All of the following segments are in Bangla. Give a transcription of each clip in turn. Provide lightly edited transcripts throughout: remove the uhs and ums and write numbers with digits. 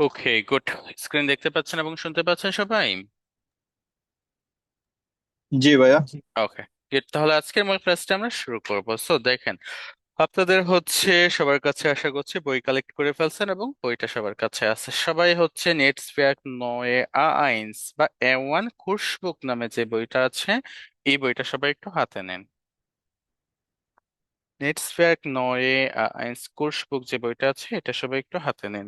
ওকে, গুড। স্ক্রিন দেখতে পাচ্ছেন এবং শুনতে পাচ্ছেন সবাই? জি ভাইয়া। জি। ওকে, গুড। তাহলে আজকের মূল ক্লাসটা আমরা শুরু করব। সো দেখেন, আপনাদের হচ্ছে সবার কাছে আশা করছি বই কালেক্ট করে ফেলছেন এবং বইটা সবার কাছে আছে। সবাই হচ্ছে নেটসওয়ার্ক নয়ে আইন্স বা এ1 কুর্সবুক নামে যে বইটা আছে, এই বইটা সবাই একটু হাতে নেন। নেটসওয়ার্ক নয়ে আইন্স কুর্সবুক যে বইটা আছে, এটা সবাই একটু হাতে নেন।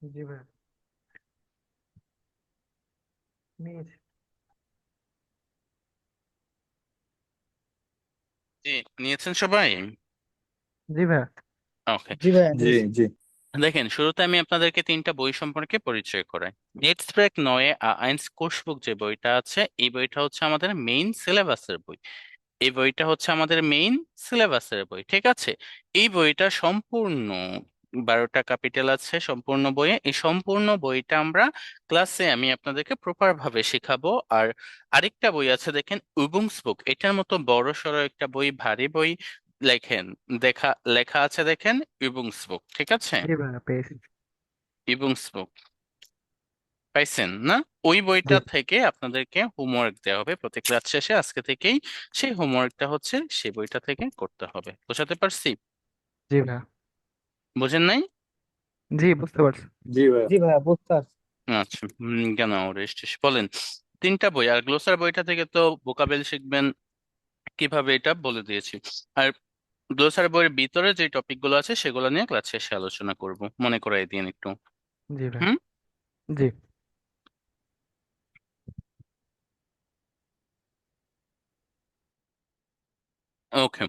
জি ভাই, নিয়েছি। জি, নিয়েছেন সবাই? জি ভাই। ওকে। জি ভাইয়া জি নিয়েছি। জি। দেখেন, শুরুতে আমি আপনাদেরকে তিনটা বই সম্পর্কে পরিচয় করাই। নেটসপ্র্যাক নয়ে আইনস কোর্সবুক যে বইটা আছে, এই বইটা হচ্ছে আমাদের মেইন সিলেবাসের বই। এই বইটা হচ্ছে আমাদের মেইন সিলেবাসের বই, ঠিক আছে? এই বইটা সম্পূর্ণ 12টা ক্যাপিটাল আছে সম্পূর্ণ বইয়ে। এই সম্পূর্ণ বইটা আমরা ক্লাসে আমি আপনাদেরকে প্রপার ভাবে শেখাবো। আর আরেকটা বই আছে দেখেন, উবুংস বুক, এটার মতো বড় সড়ো একটা বই, ভারী বই। লেখেন, দেখা লেখা আছে দেখেন, উবুংস বুক, ঠিক আছে? জি ভাইয়া পেয়েছি। ইবুংস বুক পাইছেন না? ওই জি। বইটা থেকে আপনাদেরকে হোমওয়ার্ক দেওয়া হবে প্রতি ক্লাস শেষে আজকে থেকেই। সেই হোমওয়ার্কটা হচ্ছে সেই বইটা থেকে করতে হবে। বোঝাতে পারছি? জি ভাইয়া। বোঝেন নাই? জি বুঝতে পারছি। জি ভাইয়া। জি ভাইয়া বুঝতে পারছি। আচ্ছা, কেন রেস্ট বলেন। তিনটা বই আর গ্লোসার বইটা থেকে তো ভোকাবেল শিখবেন কিভাবে, এটা বলে দিয়েছি। আর গ্লোসার বইয়ের ভিতরে যে টপিক গুলো আছে সেগুলো নিয়ে ক্লাস শেষে আলোচনা করব, মনে করাই দিন একটু। জি ভাইয়া। হুম। জি। ওকে,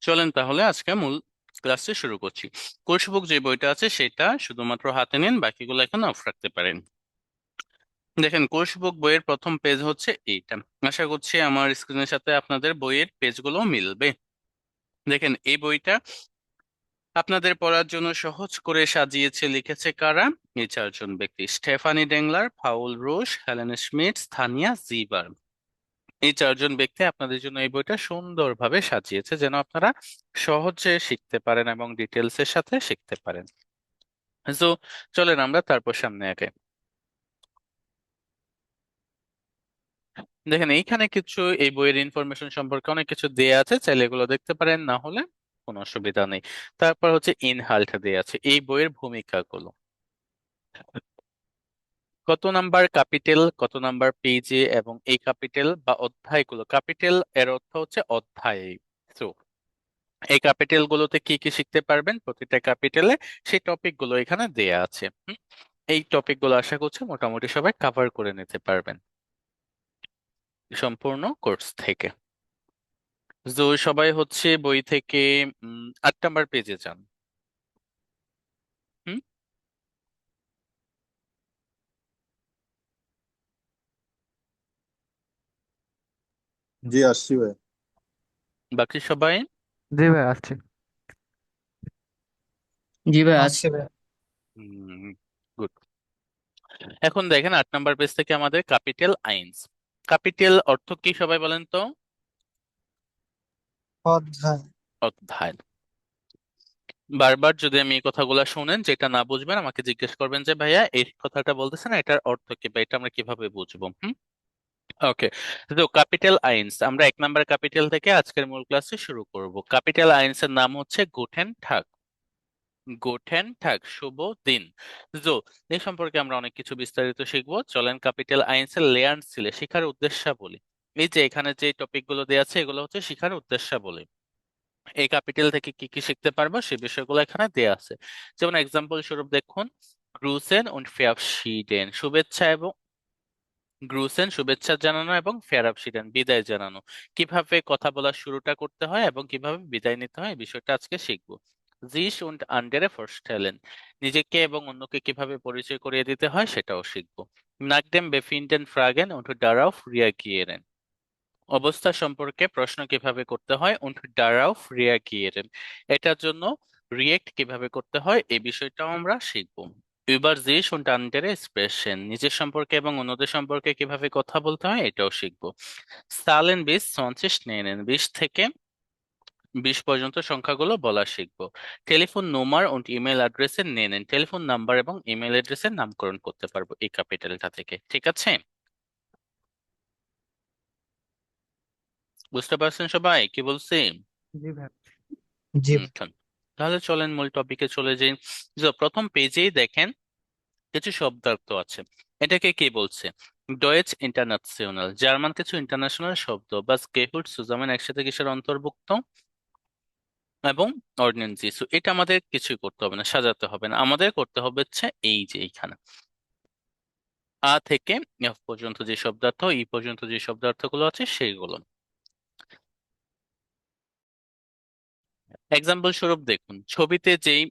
চলেন তাহলে আজকে মূল ক্লাসটি শুরু করছি। কোর্স বুক যে বইটা আছে সেটা শুধুমাত্র হাতে নিন, বাকিগুলো এখন অফ রাখতে পারেন। দেখেন, কোর্স বুক বইয়ের প্রথম পেজ হচ্ছে এইটা। আশা করছি আমার স্ক্রিনের সাথে আপনাদের বইয়ের পেজগুলো মিলবে। দেখেন, এই বইটা আপনাদের পড়ার জন্য সহজ করে সাজিয়েছে, লিখেছে কারা? এই চারজন ব্যক্তি: স্টেফানি ডেংলার, পাউল রুশ, হেলেন স্মিথ, স্থানিয়া জিবার। এই চারজন ব্যক্তি আপনাদের জন্য এই বইটা সুন্দরভাবে সাজিয়েছে যেন আপনারা সহজে শিখতে পারেন এবং ডিটেলস এর সাথে শিখতে পারেন। তো চলেন আমরা তারপর সামনে আগে। দেখেন, এইখানে কিছু এই বইয়ের ইনফরমেশন সম্পর্কে অনেক কিছু দেয়া আছে, চাইলে এগুলো দেখতে পারেন, না হলে কোনো অসুবিধা নেই। তারপর হচ্ছে ইনহাল্ট দেয়া আছে, এই বইয়ের ভূমিকাগুলো, কত নাম্বার ক্যাপিটাল, কত নাম্বার পেজে, এবং এই ক্যাপিটাল বা অধ্যায়গুলো, ক্যাপিটাল এর অর্থ হচ্ছে অধ্যায়। তো এই ক্যাপিটাল গুলোতে কি কি শিখতে পারবেন প্রতিটা ক্যাপিটালে, সেই টপিক গুলো এখানে দেয়া আছে। এই টপিক গুলো আশা করছি মোটামুটি সবাই কভার করে নিতে পারবেন সম্পূর্ণ কোর্স থেকে। তো সবাই হচ্ছে বই থেকে 8 নাম্বার পেজে যান। হুম। জি আসছি ভাইয়া। বাকি সবাই? জি ভাই আসছি। জি ভাই আছি। আসছে ভাইয়া। গুড। এখন দেখেন, 8 নাম্বার পেজ থেকে আমাদের ক্যাপিটাল আইনস। ক্যাপিটাল অর্থ কি সবাই বলেন তো? অধ্যায়। অধ্যায়। বারবার যদি আমি এই কথাগুলো শুনেন, যেটা না বুঝবেন আমাকে জিজ্ঞেস করবেন যে ভাইয়া এই কথাটা বলতেছেন এটার অর্থ কি, বা এটা আমরা কিভাবে বুঝবো। ওকে। তো ক্যাপিটাল আইনস, আমরা 1 নাম্বার ক্যাপিটাল থেকে আজকের মূল ক্লাসে শুরু করব। ক্যাপিটাল আইনস এর নাম হচ্ছে গুটেন ঠাগ। গুটেন ঠাগ, শুভ দিন। তো এই সম্পর্কে আমরা অনেক কিছু বিস্তারিত শিখবো। চলেন ক্যাপিটাল আইনস এর লেয়ার ছিলে শিখার উদ্দেশ্যাবলী। এই যে এখানে যে টপিক গুলো দেওয়া আছে এগুলো হচ্ছে শিখার উদ্দেশ্যাবলী। এই ক্যাপিটাল থেকে কি কি শিখতে পারবো সে বিষয়গুলো এখানে দেয়া আছে। যেমন এক্সাম্পল স্বরূপ দেখুন, গ্রুসেন und Verabschieden, শুভেচ্ছা এবং গ্রুসেন শুভেচ্ছা জানানো, এবং ফেয়ারআপশিডেন বিদায় জানানো। কিভাবে কথা বলার শুরুটা করতে হয় এবং কিভাবে বিদায় নিতে হয় এই বিষয়টা আজকে শিখবো। জিস und andere vorstellen, নিজেকে এবং অন্যকে কিভাবে পরিচয় করিয়ে দিতে হয় সেটাও শিখবো। nach dem Befinden fragen und darauf reagieren, অবস্থা সম্পর্কে প্রশ্ন কিভাবে করতে হয় und darauf reagieren, এটার জন্য রিয়েক্ট কিভাবে করতে হয় এই বিষয়টাও আমরা শিখবো। über sich und andere sprechen, নিজের সম্পর্কে এবং অন্যদের সম্পর্কে কিভাবে কথা বলতে হয় এটাও শিখবো। Zahlen bis 20 nennen, 20 থেকে 20 পর্যন্ত সংখ্যাগুলো বলা শিখবো। টেলিফোন নোমার und ইমেল অ্যাড্রেসের নেন, টেলিফোন নাম্বার এবং ইমেল অ্যাড্রেসের নামকরণ করতে পারবো এই ক্যাপিটালটা থেকে, ঠিক আছে? বুঝতে পারছেন সবাই কি বলছি? জি ভাই। জি শোন। তাহলে চলেন মূল টপিকে চলে যাই। যে প্রথম পেজেই দেখেন কিছু শব্দার্থ আছে। এটাকে কি বলছে? ডয়েচ ইন্টারন্যাশনাল, জার্মান কিছু ইন্টারন্যাশনাল শব্দ, বাস গেহুট সুজামেন একসাথে কিসের অন্তর্ভুক্ত, এবং অর্ডিনেন্স ইস্যু। এটা আমাদের কিছুই করতে হবে না, সাজাতে হবে না, আমাদের করতে হবে হচ্ছে এই যে এইখানে আ থেকে এফ পর্যন্ত যে শব্দার্থ, ই পর্যন্ত যে শব্দার্থগুলো আছে সেইগুলো। এক্সাম্পল স্বরূপ দেখুন, ছবিতে যেই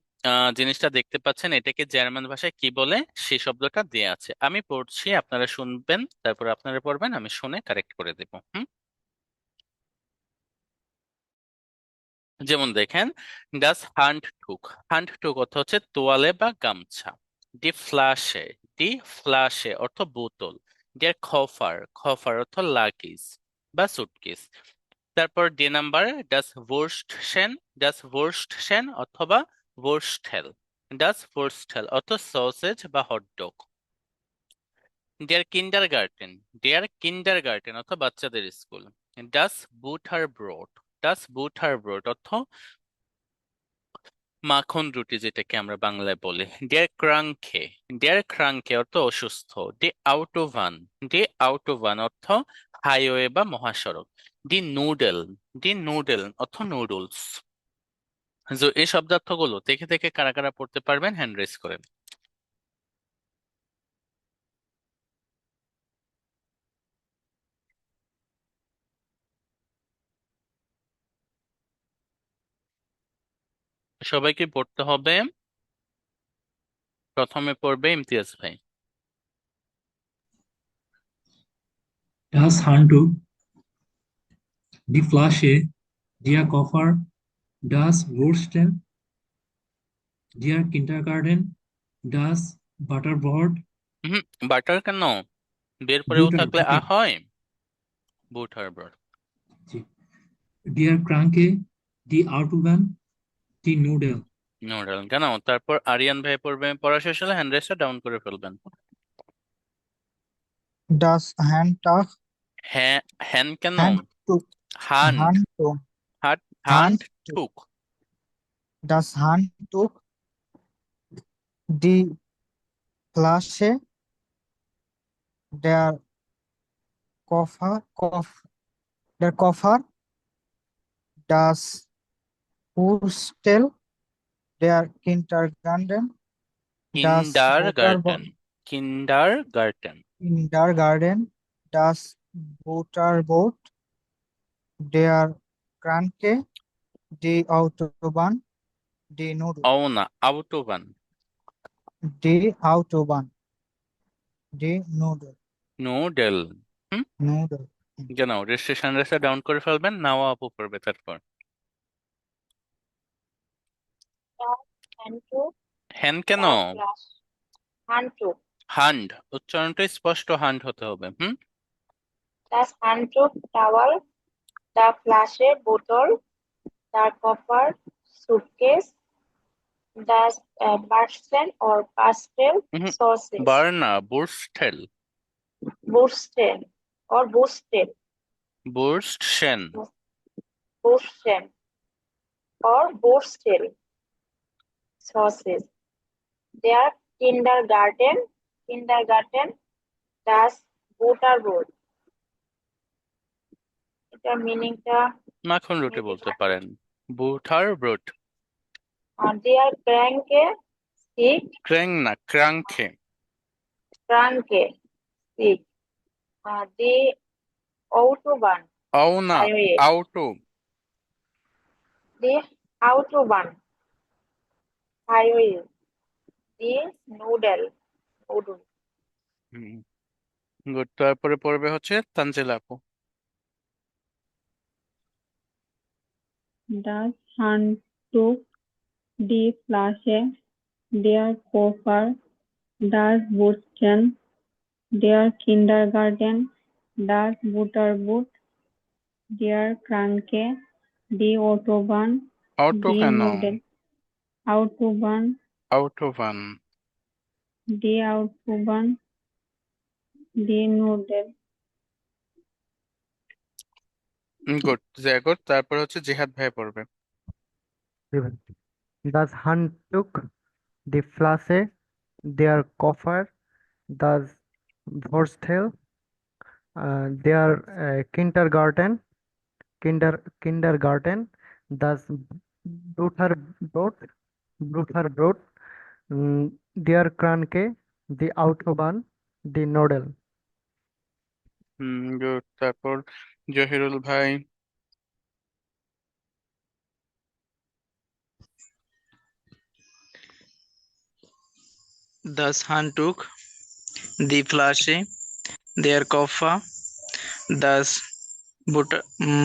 জিনিসটা দেখতে পাচ্ছেন এটাকে জার্মান ভাষায় কি বলে সেই শব্দটা দেয়া আছে। আমি পড়ছি, আপনারা শুনবেন, তারপর আপনারা পড়বেন, আমি শুনে কারেক্ট করে দেবো। যেমন দেখেন, ডাস হ্যান্ডটুক, হ্যান্ডটুক অর্থ হচ্ছে তোয়ালে বা গামছা। ডি ফ্লাশে, ডি ফ্লাশে অর্থ বোতল। ডিয়ার খফার, খফার অর্থ লাগেজ বা সুটকেস। তারপর ডি নাম্বার, ডাস ভোর্স্টশেন, ডাস ভোর্স্টশেন অথবা ভোর্স্টেল, ডাস ভোর্স্টেল অর্থ সসেজ বা হটডগ। ডিয়ার কিন্ডার গার্টেন, ডিয়ার কিন্ডার গার্টেন অর্থ বাচ্চাদের স্কুল। ডাস বুটার ব্রোড, ডাস বুটার ব্রোড অর্থ মাখন রুটি, যেটাকে আমরা বাংলায় বলি। ডের ক্রাঙ্কে, ডের ক্রাঙ্কে অর্থ অসুস্থ। ডি আউটোভান, ডি আউটোভান অর্থ হাইওয়ে বা মহাসড়ক। ডি নুডেল, ডি নুডেল অর্থ নুডলস। এই শব্দার্থগুলো দেখে দেখে কারা কারা পড়তে পারবেন হ্যান্ড রেজ করেন। সবাইকে পড়তে হবে। প্রথমে পড়বে ইমতিয়াজ ভাই। Das Handtuch, die Flasche, der Koffer, das Würstel, der Kindergarten, das Butterbrot, হুম, বাটার কেন? বের পরে ও Butter, থাকলে আ okay, হয়। বুট হারবার। der Kranke, die Autobahn, die Nudel. নুডল কেন? তারপর আরিয়ান ভাই পড়বে, পড়া শেষ হলে হ্যান্ড রেজটা ডাউন করে ফেলবেন। Das Handtuch, হ্যাঁ, হ্যান কেন? Handtuch, হান্ড, Handtuch, হাট, হান্ড Handtuch, ঠুক। das Handtuch, die Flasche, der der Koffer, das Hostel, der Kindergarten, das kindergarten, Butterbrot, kindergarten. Kindergarten, das Butterbrot, der Kranke, die Autobahn, die Nudel, ও না, autobahn. die Autobahn, die Nudel, নুডেল। হুম, Nudel. কেন? রেজিস্ট্রেশন রেসে ডাউন করে ফেলবেন, নাও আপু পড়বে তারপর। Das Handtuch, হ্যান কেন? das Flasch, Handtuch. হান্ড, উচ্চারণটা স্পষ্ট, হান্ড হতে হবে। Das Handtuch, Towel, the Flasche, Bottle, the Koffer, Suitcase, das Bürsten or pastel, sauces, বার না, বুরস্টেল, Bürsten or Bürsten, বুরস্টশেন। Bürsten or Bürstel, sauces. Their kindergarten, das Butterbrot. এটার মিনিংটা মাখন রুটি বলতে পারেন, বুটার ব্রোড। দেয়ার ক্র্যাঙ্কে সিক ক্র্যাং না, ক্রাঙ্কে। ক্রাঙ্কে সিক দি autobahn ও না, highway আউটো। দি autobahn highway দি noodle গুড। তারপরে পড়বে হচ্ছে তানজিলা আপু। Das Handtuch, die Flasche, der Koffer, das Bürsten, der Kindergarten, das Butterbrot, der Kranke, the autobahn, auto the কেন? noodle, autobahn, autobahn the autobahn, the noodle, good, জায়গর। তারপর হচ্ছে জিহাদ ভাই পড়বে। জি ভাই। Das Hunt took the Flasche, their coffer, das Wurstel, their Kindergarten, das Butterbrot, Butterbrot, their Kranke, the Autobahn, the Nodel. Good. তারপর জহিরুল ভাই। Das Handtuch, die Flasche, der Koffer, das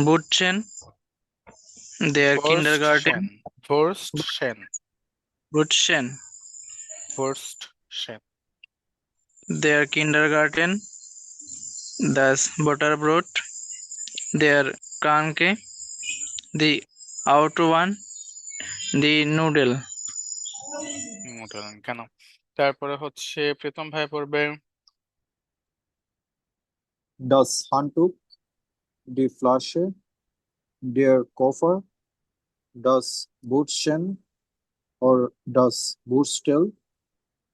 Brötchen, der ফোর্সশন, Kindergarten, ফোর্সশন, Brötchen, ফোর্সশন। der Kindergarten, das Butterbrot, der Kranke, die Autobahn, die Nudel. কেন? তারপরে হচ্ছে প্রীতম ভাই পড়বে। Das Handtuch, die Flasche, der Koffer, das Brötchen or das Wurstel,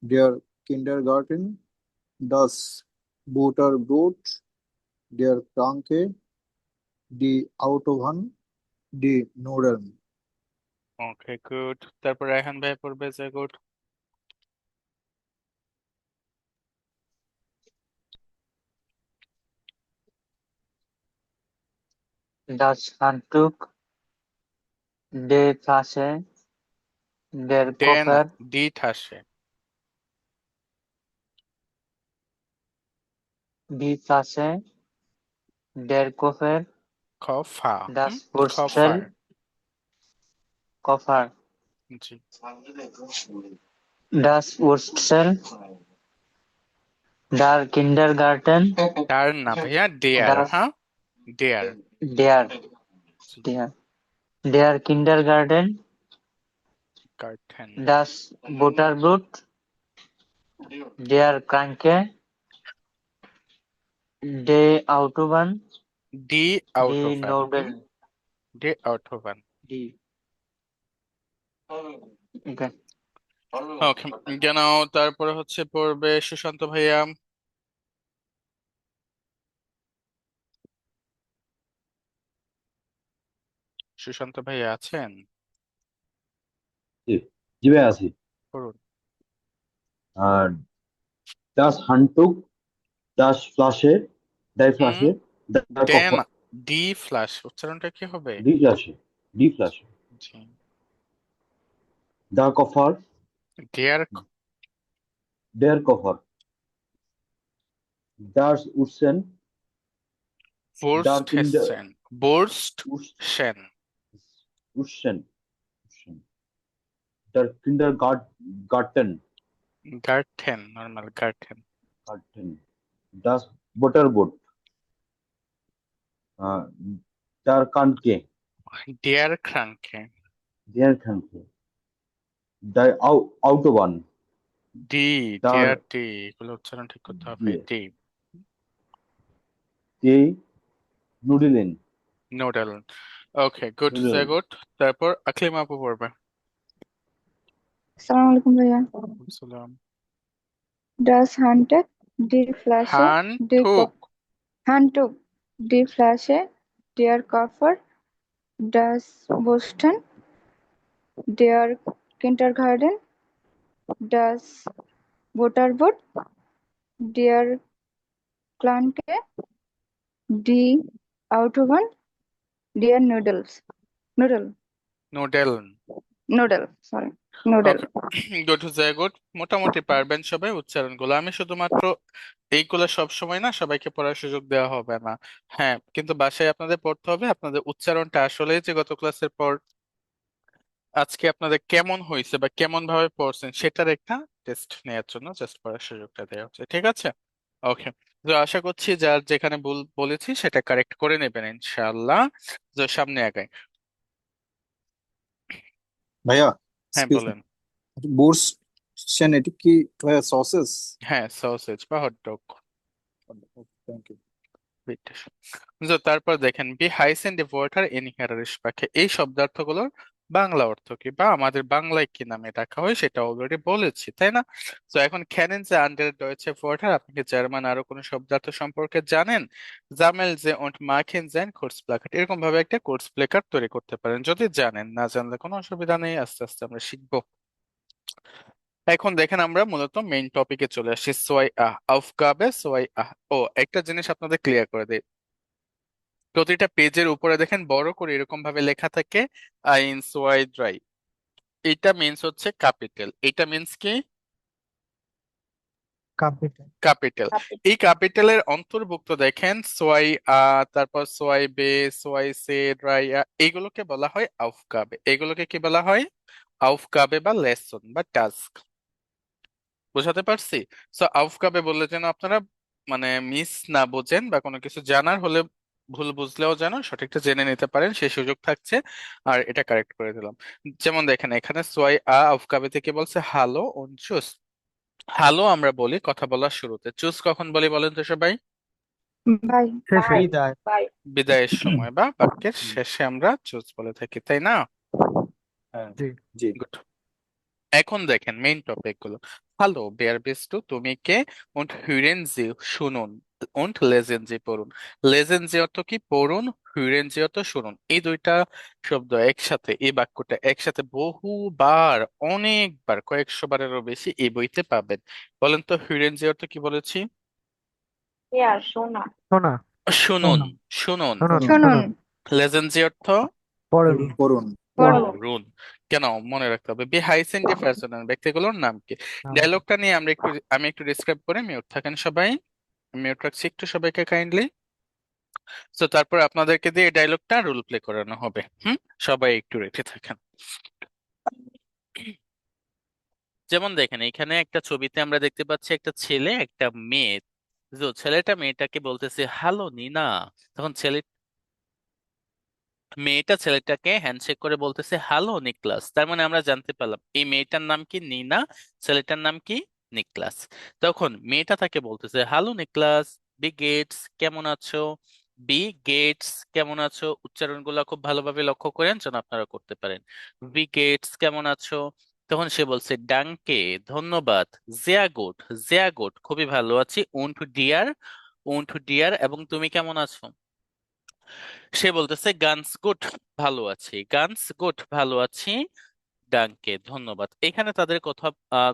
der Kindergarten, das Butterbrot, der Kranke, die Autobahn, die Nudeln. Okay, good. তারপর রায়হান ভাই পড়বে, যে good. Das Handtuch, die Flasche, der ডে না, Koffer, ডি আসে। die Flasche, der Koffer, খফা, das খফার। Wurstel, Koffer, জি। das Wurstel, der Kindergarten, তার না ভাইয়া, ডেয়ার। das হ্যাঁ, ডেয়ার। der, der, der Kindergarten, গার্টেন। das Butterbrot, der Kranke, die Autobahn, ডি die আউটোফ্যান, Nudeln, ডি আউটোফ্যান। die. Okay. ওকে, কেন? তারপরে হচ্ছে পড়বে সুশান্ত ভাইয়া। সুশান্ত ভাইয়া আছেন? জি জি ভাই আছি। পড়ুন। আর das Handtuch, das Flasche, die Flasche, der ডে Koffer, না, ডি ফ্ল্যাশ। উচ্চারণটা কি হবে? die Flasche, die Flasche, জি। der Koffer, ডেয়ার, der Koffer, das Ursen, der ফোর্সট Kinder, হেসেন, বোরস্ট Urs- শেন। Ursen, Ursen, der Kindergarten, গার্টেন, নর্মাল গার্টেন। Garten, das Butterbrot, äh, der Kranke, ডেয়ার ক্রাঙ্কে, der Kranke, der Autobahn, ডি, der ডেয়ার ডি, এগুলো উচ্চারণ ঠিক করতে হবে। die, ডি, die Nudeln, নোডাল। Okay, good, Nudeln. গুড। তারপর আকলিমা আপু পড়বে। আসসালামু আলাইকুম ভাইয়া। সালাম। Das Handtuch, die Flasche, হান die ঠুক, Handtuch, die Flasche, der Koffer, das Boston, der Kindergarten, das Butterbrot, der Kranke, die Autobahn, der Noodle, nodal. noodle, sorry, noodle. ওকে, গুড, গুড। মোটামুটি পারবেন সবাই উচ্চারণগুলো। আমি শুধুমাত্র এইগুলো সব সময় না সবাইকে পড়ার সুযোগ দেওয়া হবে না। হ্যাঁ, কিন্তু বাসায় আপনাদের পড়তে হবে। আপনাদের উচ্চারণটা আসলে যে গত ক্লাসের পর আজকে আপনাদের কেমন হয়েছে বা কেমন ভাবে পড়ছেন সেটার একটা টেস্ট নেওয়ার জন্য জাস্ট পড়ার সুযোগটা দেওয়া হচ্ছে, ঠিক আছে? ওকে, তো আশা করছি যার যেখানে ভুল বলেছি সেটা কারেক্ট করে নেবেন ইনশাআল্লাহ। তো সামনে আগাই। ভাইয়া হ্যাঁ এক্সকিউজ মি, বলেন। বুরস্টেন এটি কি ভাইয়া সসেস? হ্যাঁ, সসেজ বা হটডগ। Thank you. তারপর দেখেন বি হাইসেন ডি ওয়াটার ইন হিয়ারারিস পাখে, এই শব্দার্থগুলোর বাংলা অর্থ কি বা আমাদের বাংলায় কি নামে ডাকা হয় সেটা অলরেডি বলেছি, তাই না? তো এখন কেনেন যে আন্ডার ডয়েচে ওয়াটার, আপনি কি জার্মান আরো কোনো শব্দার্থ সম্পর্কে জানেন? জামেল যে und machen sein Kurzplakat, এরকম ভাবে একটা কোর্স প্লেকার্ড তৈরি করতে পারেন যদি জানেন, না জানলে কোনো অসুবিধা নেই, আস্তে আস্তে আমরা শিখবো। এখন দেখেন আমরা মূলত মেইন টপিকে চলে আসি, সোয়াই আহ আউফগাবে সোয়াই আহ। ও, একটা জিনিস আপনাদের ক্লিয়ার করে দেই, প্রতিটা পেজের উপরে দেখেন বড় করে এরকম ভাবে লেখা থাকে আইনস ওয়াই ড্রাই, এটা মিন্স হচ্ছে ক্যাপিটাল, এটা মিন্স কি capital, ক্যাপিটাল। এই ক্যাপিটালের অন্তর্ভুক্ত দেখেন সোয়াই আ, তারপর সোয়াই বে, সোয়াই সে, ড্রাই আ, এগুলোকে বলা হয় আউফগাবে। এগুলোকে কি বলা হয়? আউফগাবে বা লেসন বা টাস্ক। বোঝাতে পারছি? সো আউফগাবে বললে যেন আপনারা মানে মিস না বোঝেন বা কোনো কিছু জানার হলে ভুল বুঝলেও যেন সঠিকটা জেনে নিতে পারেন সেই সুযোগ থাকছে, আর এটা কারেক্ট করে দিলাম। যেমন দেখেন এখানে সোয়াই আ আউফগাবে থেকে বলছে হ্যালো অন চুস। হ্যালো আমরা বলি কথা বলার শুরুতে, চুস কখন বলি বলেন তো সবাই? বাই শেষে বাই বিদায়, বাই। বিদায়ের সময় বা বাক্যের হুম, শেষে আমরা চুস বলে থাকি, তাই না? হ্যাঁ জি জি। গুড। এখন দেখেন মেইন টপিক গুলো। হ্যালো wer bist du, তুমি কে? und hören Sie, শুনুন, und lesen Sie, পড়ুন। lesen Sie অর্থ কি পড়ুন, hören Sie অর্থ শুনুন। এই দুইটা শব্দ একসাথে, এই বাক্যটা একসাথে বহুবার, অনেকবার, কয়েকশো বারেরও বেশি এই বইতে পাবেন। বলেন তো hören Sie অর্থ কি বলেছি? হেয়ার শোনা। শোনা, শুনুন, শোনা, শুনুন। শুনুন শুনুন, শুনুন, শুনুন, lesen Sie অর্থ পড়ুন, পড়ুন, পড়ুন, পড়ুন, পড়ুন। কেন মনে রাখতে হবে? বিহাইসেন যে পার্সোনাল ব্যক্তিগুলোর নাম কি? নাম কি? ডায়লগটা নিয়ে আমি একটু ডিসক্রাইব করে, মিউট থাকেন সবাই, মিউট রাখছি একটু সবাইকে কাইন্ডলি। তো তারপর আপনাদেরকে দিয়ে ডায়লগটা রোল প্লে করানো হবে। সবাই একটু রেখে থাকেন। যেমন দেখেন এখানে একটা ছবিতে আমরা দেখতে পাচ্ছি একটা ছেলে একটা মেয়ে। তো ছেলেটা মেয়েটাকে বলতেছে হ্যালো নিনা, তখন মেয়েটা ছেলেটাকে হ্যান্ডশেক করে বলতেছে হ্যালো নিকলাস। তার মানে আমরা জানতে পারলাম এই মেয়েটার নাম কি নিনা, ছেলেটার নাম কি নিকলাস। তখন মেয়েটা তাকে বলতেছে হ্যালো নিকলাস, বি গেটস কেমন আছো? বি গেটস কেমন আছো, উচ্চারণগুলো খুব ভালোভাবে লক্ষ্য করেন যেন আপনারা করতে পারেন। বি গেটস কেমন আছো? তখন সে বলছে ডাঙ্কে ধন্যবাদ, জেয়া গুড, জেয়া গুড খুবই ভালো আছি, উন্টু ডিয়ার, উন্টু ডিয়ার এবং তুমি কেমন আছো? সে বলতেছে গানস গুড, ভালো আছি, গানস গুড ভালো আছি, ডাঙ্কে ধন্যবাদ। এখানে তাদের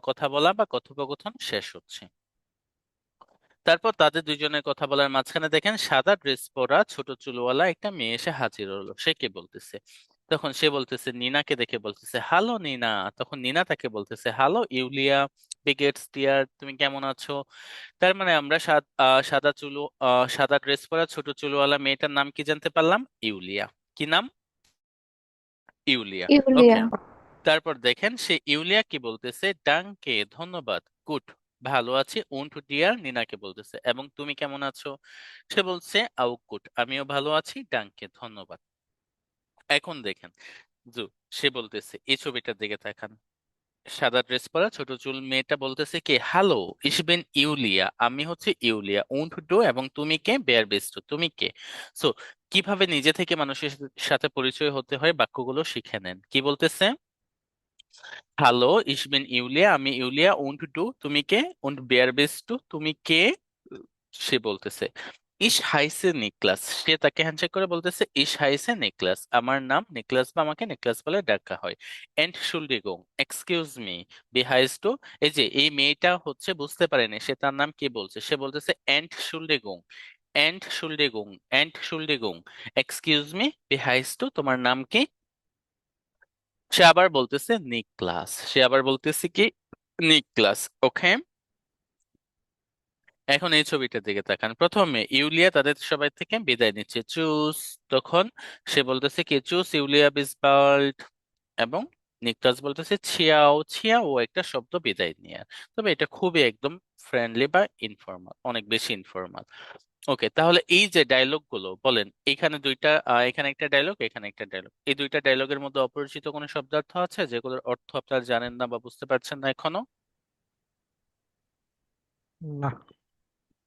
কথা বলা বা কথোপকথন শেষ হচ্ছে। তারপর তাদের দুইজনের কথা বলার মাঝখানে দেখেন সাদা ড্রেস পরা ছোট চুলওয়ালা একটা মেয়ে এসে হাজির হলো। সে কে বলতেছে? তখন সে বলতেছে নিনাকে দেখে বলতেছে হ্যালো নিনা। তখন নিনা তাকে বলতেছে হ্যালো ইউলিয়া, বিগেটস ডিয়ার তুমি কেমন আছো? তার মানে আমরা সাদা ড্রেস পরা ছোট চুলওয়ালা মেয়েটার নাম কি জানতে পারলাম? ইউলিয়া। কি নাম? ইউলিয়া। ইউলিয়া, ওকে। তারপর দেখেন সে ইউলিয়া কি বলতেছে ডাঙ্কে ধন্যবাদ, গুড ভালো আছি, উন্ট ডিয়ার নিনাকে বলতেছে এবং তুমি কেমন আছো? সে বলছে আউ গুড আমিও ভালো আছি, ডাঙ্কে ধন্যবাদ। এখন দেখেন জু, সে বলতেছে এই ছবিটার দিকে তাকান, সাদা ড্রেস পরা ছোট চুল মেয়েটা বলতেছে কি হ্যালো ইসবেন ইউলিয়া, আমি হচ্ছে ইউলিয়া, উন্ট ডু এবং তুমি কে? বেয়ার বেস্ট, তুমি কে? সো কিভাবে নিজে থেকে মানুষের সাথে পরিচয় হতে হয় বাক্যগুলো শিখে নেন। কি বলতেছে? হ্যালো ইসবেন ইউলিয়া, আমি ইউলিয়া, উন্ট ডু তুমি কে? উন্ট বেয়ার বেস্ট টু তুমি কে? সে বলতেছে ইস হাইসে নিকলাস, সে তাকে হ্যান্ডশেক করে বলতেছে ইস হাইসে নিকলাস, আমার নাম নিকলাস বা আমাকে নিকলাস বলে ডাকা হয়। এন্টশুল্ডিগুং এক্সকিউজ মি, বিহাইস টু, এই যে এই মেয়েটা হচ্ছে বুঝতে পারেনি সে তার নাম কি বলছে, সে বলতেছে এন্টশুল্ডিগুং, এন্টশুল্ডিগুং, এন্টশুল্ডিগুং, এক্সকিউজ মি বিহাইস টু, তোমার নাম কি? সে আবার বলতেছে নিকলাস, সে আবার বলতেছে কি নিকলাস। ওকে। এখন এই ছবিটার দিকে তাকান, প্রথমে ইউলিয়া তাদের সবাই থেকে বিদায় নিচ্ছে, চুস। তখন সে বলতেছে কি চুস ইউলিয়া বিসবাল্ট, এবং নিকলাস বলতেছে ছিয়াও, ছিয়াও একটা শব্দ বিদায় নিয়ে। তবে এটা খুবই একদম ফ্রেন্ডলি বা ইনফর্মাল, অনেক বেশি ইনফর্মাল। ওকে, তাহলে এই যে ডায়লগ গুলো বলেন, এখানে দুইটা এখানে একটা ডায়লগ, এখানে একটা ডায়লগ, এই দুইটা ডায়লগের মধ্যে অপরিচিত কোনো শব্দার্থ আছে যেগুলোর অর্থ আপনারা জানেন না বা বুঝতে পারছেন না এখনো? না।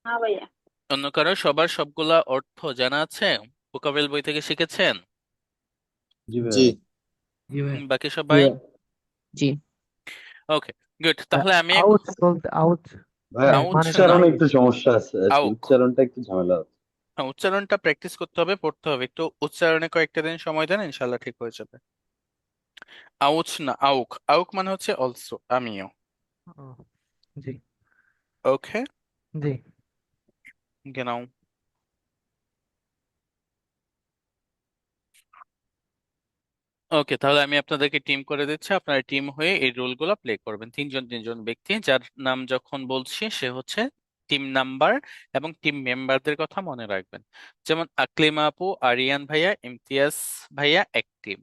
না ভাইয়া। অন্য কারো সবার সবগুলা অর্থ জানা আছে? ভোকাবুলারি বই থেকে শিখেছেন? জি জি ভাইয়া। জি ভাইয়া। বাকি সবাই? জি ওকে, গুড। তাহলে আমি আউচ বলতে আউচ ভাইয়া আউচ মানে না, উচ্চারণে একটু সমস্যা আছে আর কি, আউক। উচ্চারণটা একটু ঝামেলা আছে। উচ্চারণটা প্র্যাকটিস করতে হবে, পড়তে হবে, একটু উচ্চারণে কয়েকটা দিন সময় দেন, ইনশাল্লাহ ঠিক হয়ে যাবে। আউচ না, আউক। আউক মানে হচ্ছে অলসো, আমিও। ও, জি ওকে, জি genau. ওকে, তাহলে আমি আপনাদেরকে টিম করে দিচ্ছি, আপনারা টিম হয়ে এই রোল গুলো প্লে করবেন। তিনজন তিনজন ব্যক্তি, যার নাম যখন বলছি সে হচ্ছে টিম নাম্বার, এবং টিম মেম্বারদের কথা মনে রাখবেন। যেমন আকলিমা আপু, আরিয়ান ভাইয়া, ইমতিয়াজ ভাইয়া এক টিম।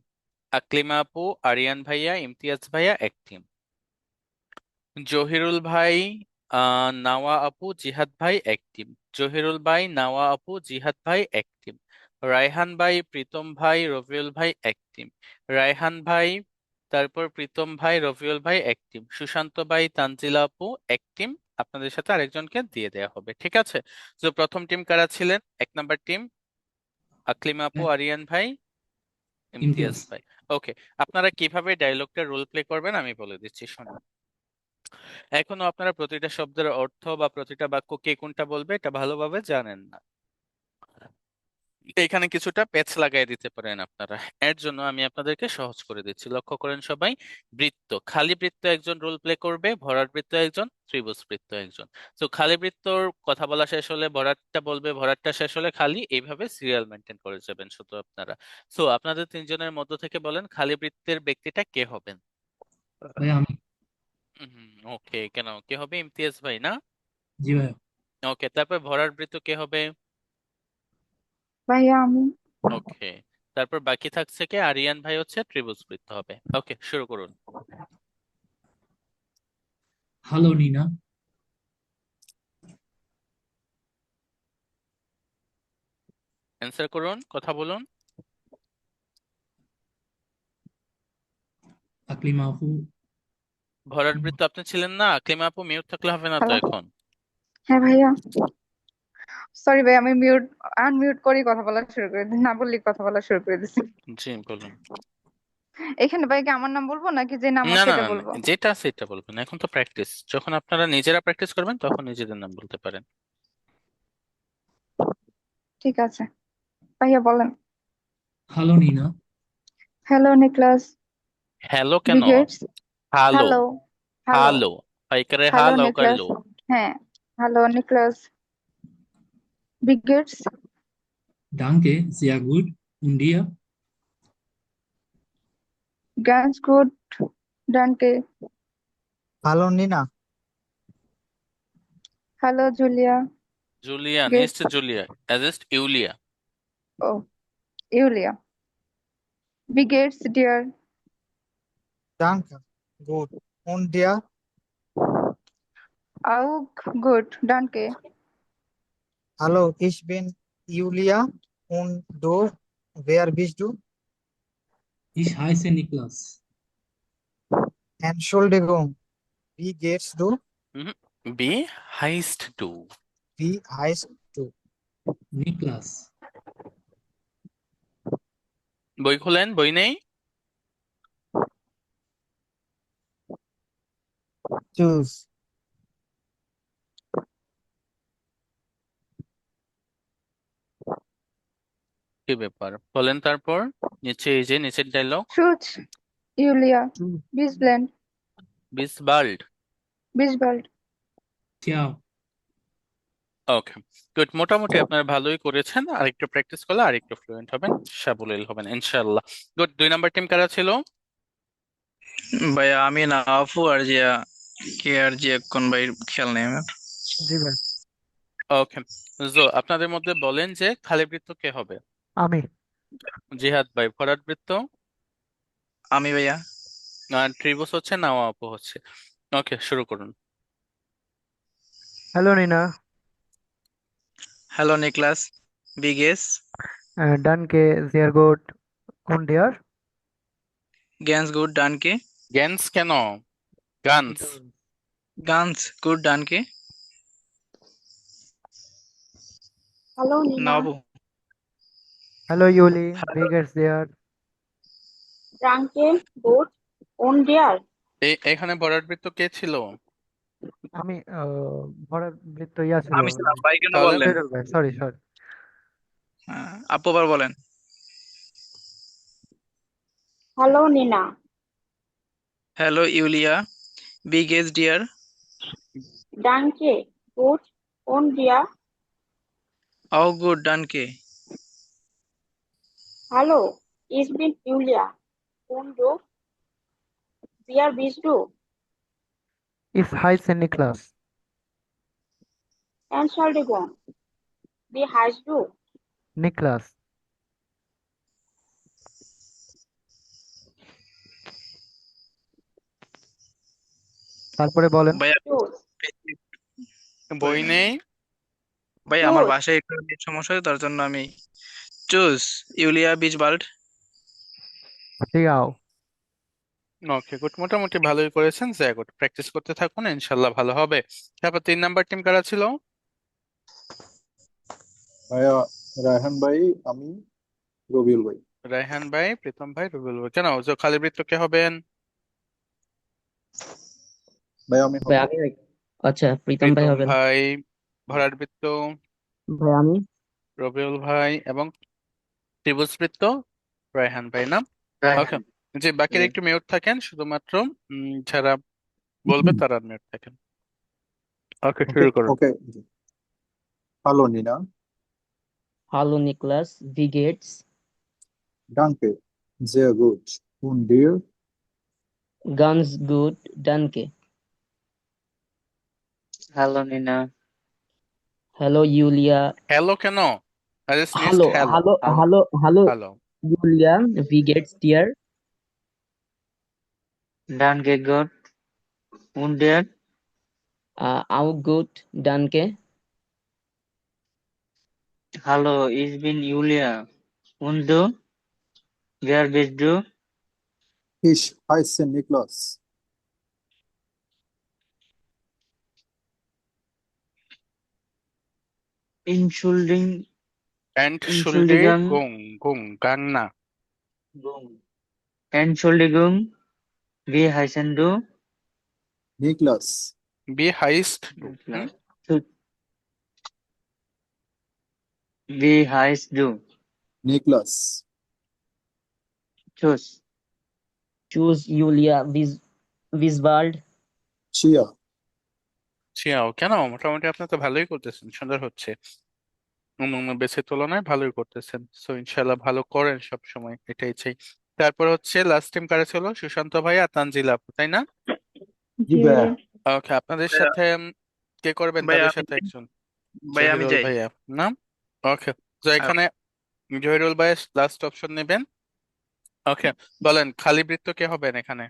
আকলিমা আপু, আরিয়ান ভাইয়া, ইমতিয়াজ ভাইয়া এক টিম। জহিরুল ভাই, নাওয়া আপু, জিহাদ ভাই এক টিম। জহিরুল ভাই, নাওয়া আপু, জিহাদ ভাই এক টিম। রায়হান ভাই, প্রীতম ভাই, রবিউল ভাই এক টিম। রায়হান ভাই, তারপর প্রীতম ভাই, রবিউল ভাই এক টিম। সুশান্ত ভাই, তানজিলা আপু এক টিম। আপনাদের সাথে আরেকজনকে দিয়ে দেওয়া হবে, ঠিক আছে? তো প্রথম টিম কারা ছিলেন? এক নাম্বার টিম আকলিমা আপু, আরিয়ান ভাই, ইমতিয়াজ ইমতিয়াজ। ভাই। ওকে, আপনারা কিভাবে ডায়লগটা রোল প্লে করবেন আমি বলে দিচ্ছি, শুনুন। এখনো আপনারা প্রতিটা শব্দের অর্থ বা প্রতিটা বাক্য কে কোনটা বলবে এটা ভালোভাবে জানেন না। এখানে কিছুটা পেচ লাগাই দিতে পারেন আপনারা। এর জন্য আমি আপনাদেরকে সহজ করে দিচ্ছি, লক্ষ্য করেন সবাই। বৃত্ত, খালি বৃত্ত একজন রোল প্লে করবে, ভরাট বৃত্ত একজন, ত্রিভুজ বৃত্ত একজন। তো খালি বৃত্তর কথা বলা শেষ হলে ভরাটটা বলবে, ভরাটটা শেষ হলে খালি, এইভাবে সিরিয়াল মেনটেন করে যাবেন শুধু আপনারা। তো আপনাদের তিনজনের মধ্য থেকে বলেন খালি বৃত্তের ব্যক্তিটা কে হবেন? ভাইয়া আমি। ওকে, কেন কে হবে? ইমতিয়াজ ভাই না? জি ভাইয়া। ওকে, তারপর ভরাট বৃত্ত কে হবে? ভাইয়া আমি। ওকে, তারপর বাকি থাকছে কে? আরিয়ান ভাই হচ্ছে ত্রিভুজ বৃত্ত হবে। ওকে, শুরু করুন। হ্যালো নিনা। অ্যান্সার করুন, কথা বলুন। আকলিমা আপু। ভরাট বৃত্ত আপনি ছিলেন না, আকলিমা আপু মিউট থাকলে হবে না তো হ্যালো। এখন। হ্যাঁ ভাইয়া, সরি ভাই, আমি আনমিউট করেই কথা বলা শুরু করে দিই, না বললেই কথা বলা শুরু করে দিছি। জি বলুন। এখানে ভাই কি আমার নাম বলবো নাকি যে নাম না আছে না এটা না না, বলবো? যেটা আছে এটা বলবেন, এখন তো প্র্যাকটিস। যখন আপনারা নিজেরা প্র্যাকটিস করবেন তখন নিজেদের নাম বলতে পারেন। ঠিক আছে ভাইয়া, বলেন। Hello Nina. Hello Niklas. Hello কেন? বিগেটস। হ্যালো। হ্যালো। হ্যালো। হ্যালো, পাইকারে হ্যালো হ্যালো নিকলাস। কারলো। হ্যাঁ, হ্যালো নিকলাস। বিগেটস। Danke, sehr gut. Und dir? গান্স গুড। ডানকে। Hello Nina. Hello Julia. Julia, গেটস। নিস্ট জুলিয়া, অ্যাজিস্ট ইউলিয়া। ও, ইউলিয়া। বিগেটস ডিয়ার। Danke. Gut. Und dir? আউক গুড। ডানকে। Hallo, ich bin Julia. Und du? Wer bist du? Ich heiße Niklas. Entschuldigung. Wie geht's du? বি হাইস্ট টু। Wie heißt du? Niklas. বই খোলেন, বই নেই? Tschüss. কি ব্যাপার বলেন তারপর। নিচে এই যে নিচের ডায়লগ। ট্রুথ। ইউলিয়া। বিসব্লেন্ড। বিসবাল্ড। বিসবাল্ড। Ciao. ওকে, গুড। মোটামুটি আপনারা ভালোই করেছেন, আরেকটু প্র্যাকটিস করলে আরেকটু ফ্লুয়েন্ট হবেন, সাবলীল হবেন ইনশাআল্লাহ। গুড। 2 নাম্বার টিম কারা ছিল? ভাইয়া আমি না, আফু আর জিয়া। কে আর জিয়া কোন ভাই খেয়াল নেই আমার। জি ভাই। ওকে, জো আপনাদের মধ্যে বলেন যে খালি বৃত্ত কে হবে? আমি। জিহাদ ভাই। ভরাট বৃত্ত? আমি ভাইয়া। আর ত্রিভুজ হচ্ছে নাওয়া আপু হচ্ছে। ওকে, শুরু করুন। হ্যালো নিনা। Hello, Niklas. Wie geht's? Danke, sehr gut. Und dir? Ganz gut, danke. গ্যান্স কেন? Guns. Ganz gut, danke. Hallo Nina. Nabu. Hallo Juli, wie geht's dir? Danke, gut. Und dir? এখানে বরাবৃত্ত কে ছিল? আমি ভরা বৃত্ত ইয়া ছিল আমি ছিলাম, ভাই কেন তাহলে বললেন? সৈরল ভাই, সরি সরি। আপু আবার বলেন। Hallo Nina. Hello, Julia. Wie geht's dir? Danke, gut. Und dir? Auch gut, danke. Hallo, ich bin Julia. Und du? Wer bist du? Ich heiße Niklas. Entschuldigung. Wie heißt du? Niklas. তারপরে বলেন। ভাইয়া, Tschüss. বই নেই। ভাই আমার Tschüss. বাসায় একটু নেট সমস্যা হয়, তার জন্য আমি choose ইউলিয়া beach bald. Ciao. Okay good, মোটামুটি ভালোই করেছেন। যে গুড, প্র্যাকটিস করতে থাকুন, ইনশাল্লাহ ভালো হবে। তারপর 3 নাম্বার টিম কারা ছিল? ভাইয়া রায়হান ভাই, আমি, রবিউল ভাই। রায়হান ভাই, প্রীতম ভাই, রবিউল ভাই। কেন যে খালি বৃত্ত কে হবেন? ভাই আমি ভাই হব। আমি আচ্ছা প্রীতম ভাই প্রীতম হবেন। ভাই। ভরাট বৃত্ত ভাই আমি। রবিউল ভাই এবং ত্রিভুজ বৃত্ত রায়হান ভাই না? ওকে, যে বাকিরা একটু মিউট থাকেন, শুধুমাত্র যারা বলবে তারা মিউট থাকেন। ওকে, ওকে শুরু করুন। ওকে। Hello Nina. Hallo Niklas, wie geht's? Danke, sehr gut. Und dir? Ganz gut, danke. Hello, Nina. Hello Julia. Hello কেন? I just missed Hallo, hello. hallo, Hallo. hallo, hallo Hello. Julia, wie geht's dir? Danke, gut. Und dir? Auch gut, danke. Hallo, ich bin Julia. Und du? Wer bist du? Ich heiße Niklas. Entschuldigung. Entschuldigung, gang na. Entschuldigung. Wie heißen du? Niklas. Wie heißt du? Wie heißt du? Niklas. Tschüss. Choose Julia, bis bald. Chia. Qiao কেন? মোটামুটি আপনি তো ভালোই করতেছেন, সুন্দর হচ্ছে। অন্যান্য বেসের তুলনায় ভালোই করতেছেন, সো ইনশাল্লাহ ভালো করেন সব সময়, এটাই চাই। তারপর হচ্ছে লাস্ট টাইম কারা ছিল? সুশান্ত ভাই আর তানজিলা আপু, তাই না? জি ভাইয়া। ওকে, আপনাদের সাথে কে করবেন? ভাইয়া তাদের আমি সাথে যাই। একজন ভাইয়া আমি জহিরুল যাই। ভাইয়া না? ওকে, তো এখানে জহিরুল ভাই লাস্ট অপশন নেবেন। ওকে, বলেন খালি বৃত্ত কে হবেন এখানে?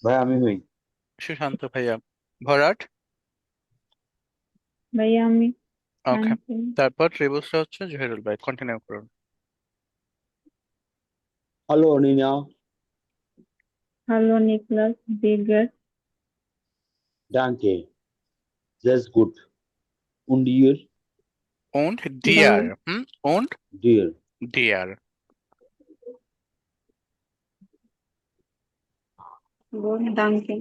ভাই আমি হই। সুশান্ত ভাইয়া। ভরাট? ভাইয়া আমি। ওকে, Danke. তারপর ত্রিভুজটা হচ্ছে জহিরুল ভাই, কন্টিনিউ করুন। Hello Nina. Hallo Niklas, wie geht's? Danke, sehr gut. Und ihr? Und dear, und Dear. dear. Gut, danke.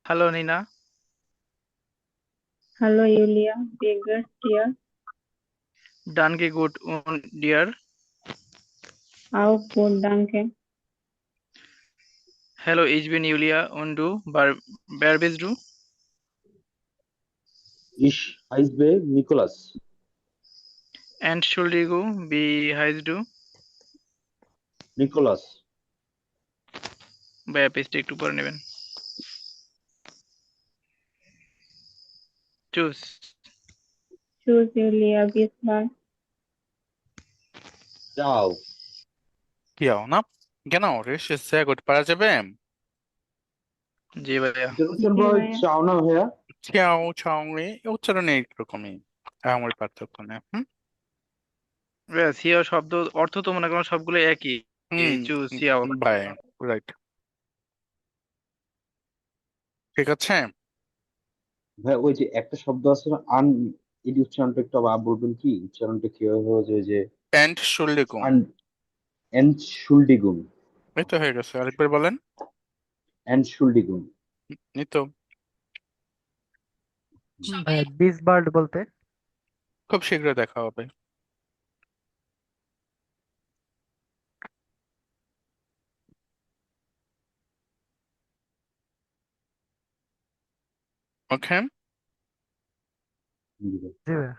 Hello Nina. Hallo Julia, wie geht's dir? ডানকে গুড উন ডিয়ার। Auch gut, danke. Hello, ich bin Julia und du? Wer bist du? Ich heiße Niklas. Entschuldigung, wie heißt du? Niklas. ভাইয়া পেজটা একটু পরে নেবেন। Choose Tschüss Julia, bis bald. Ciao. Genau, ne? Genau, richtig, sehr gut. পারা যাবে? জি ভাইয়া। Interruption ভাই, ভাইয়া। চাও না ভাইয়া? ছিয়াও চাওয়ে উচ্চারণে এইরকমই, আমার পার্থক্য নেই। হুম সিও শব্দ অর্থ তো মনে করেন সবগুলো একই। হুম চু সিয়াও। বাই, রাইট, ঠিক আছে। ভাই ওই যে একটা শব্দ আছে না আন, এটি উচ্চারণটা একটু আবার বলবেন কি? উচ্চারণটা কিভাবে হবে যে এন্ড শুল্লিকুম, আন, এনশুল্ডিগুম, এই তো হয়ে গেছে, আরেকবার বলেন। এনশুল্ডিগুম। এই তো ভাইয়া দিস বার্ড বলতে? খুব শীঘ্রই দেখা হবে। ওকে, জি ভাইয়া।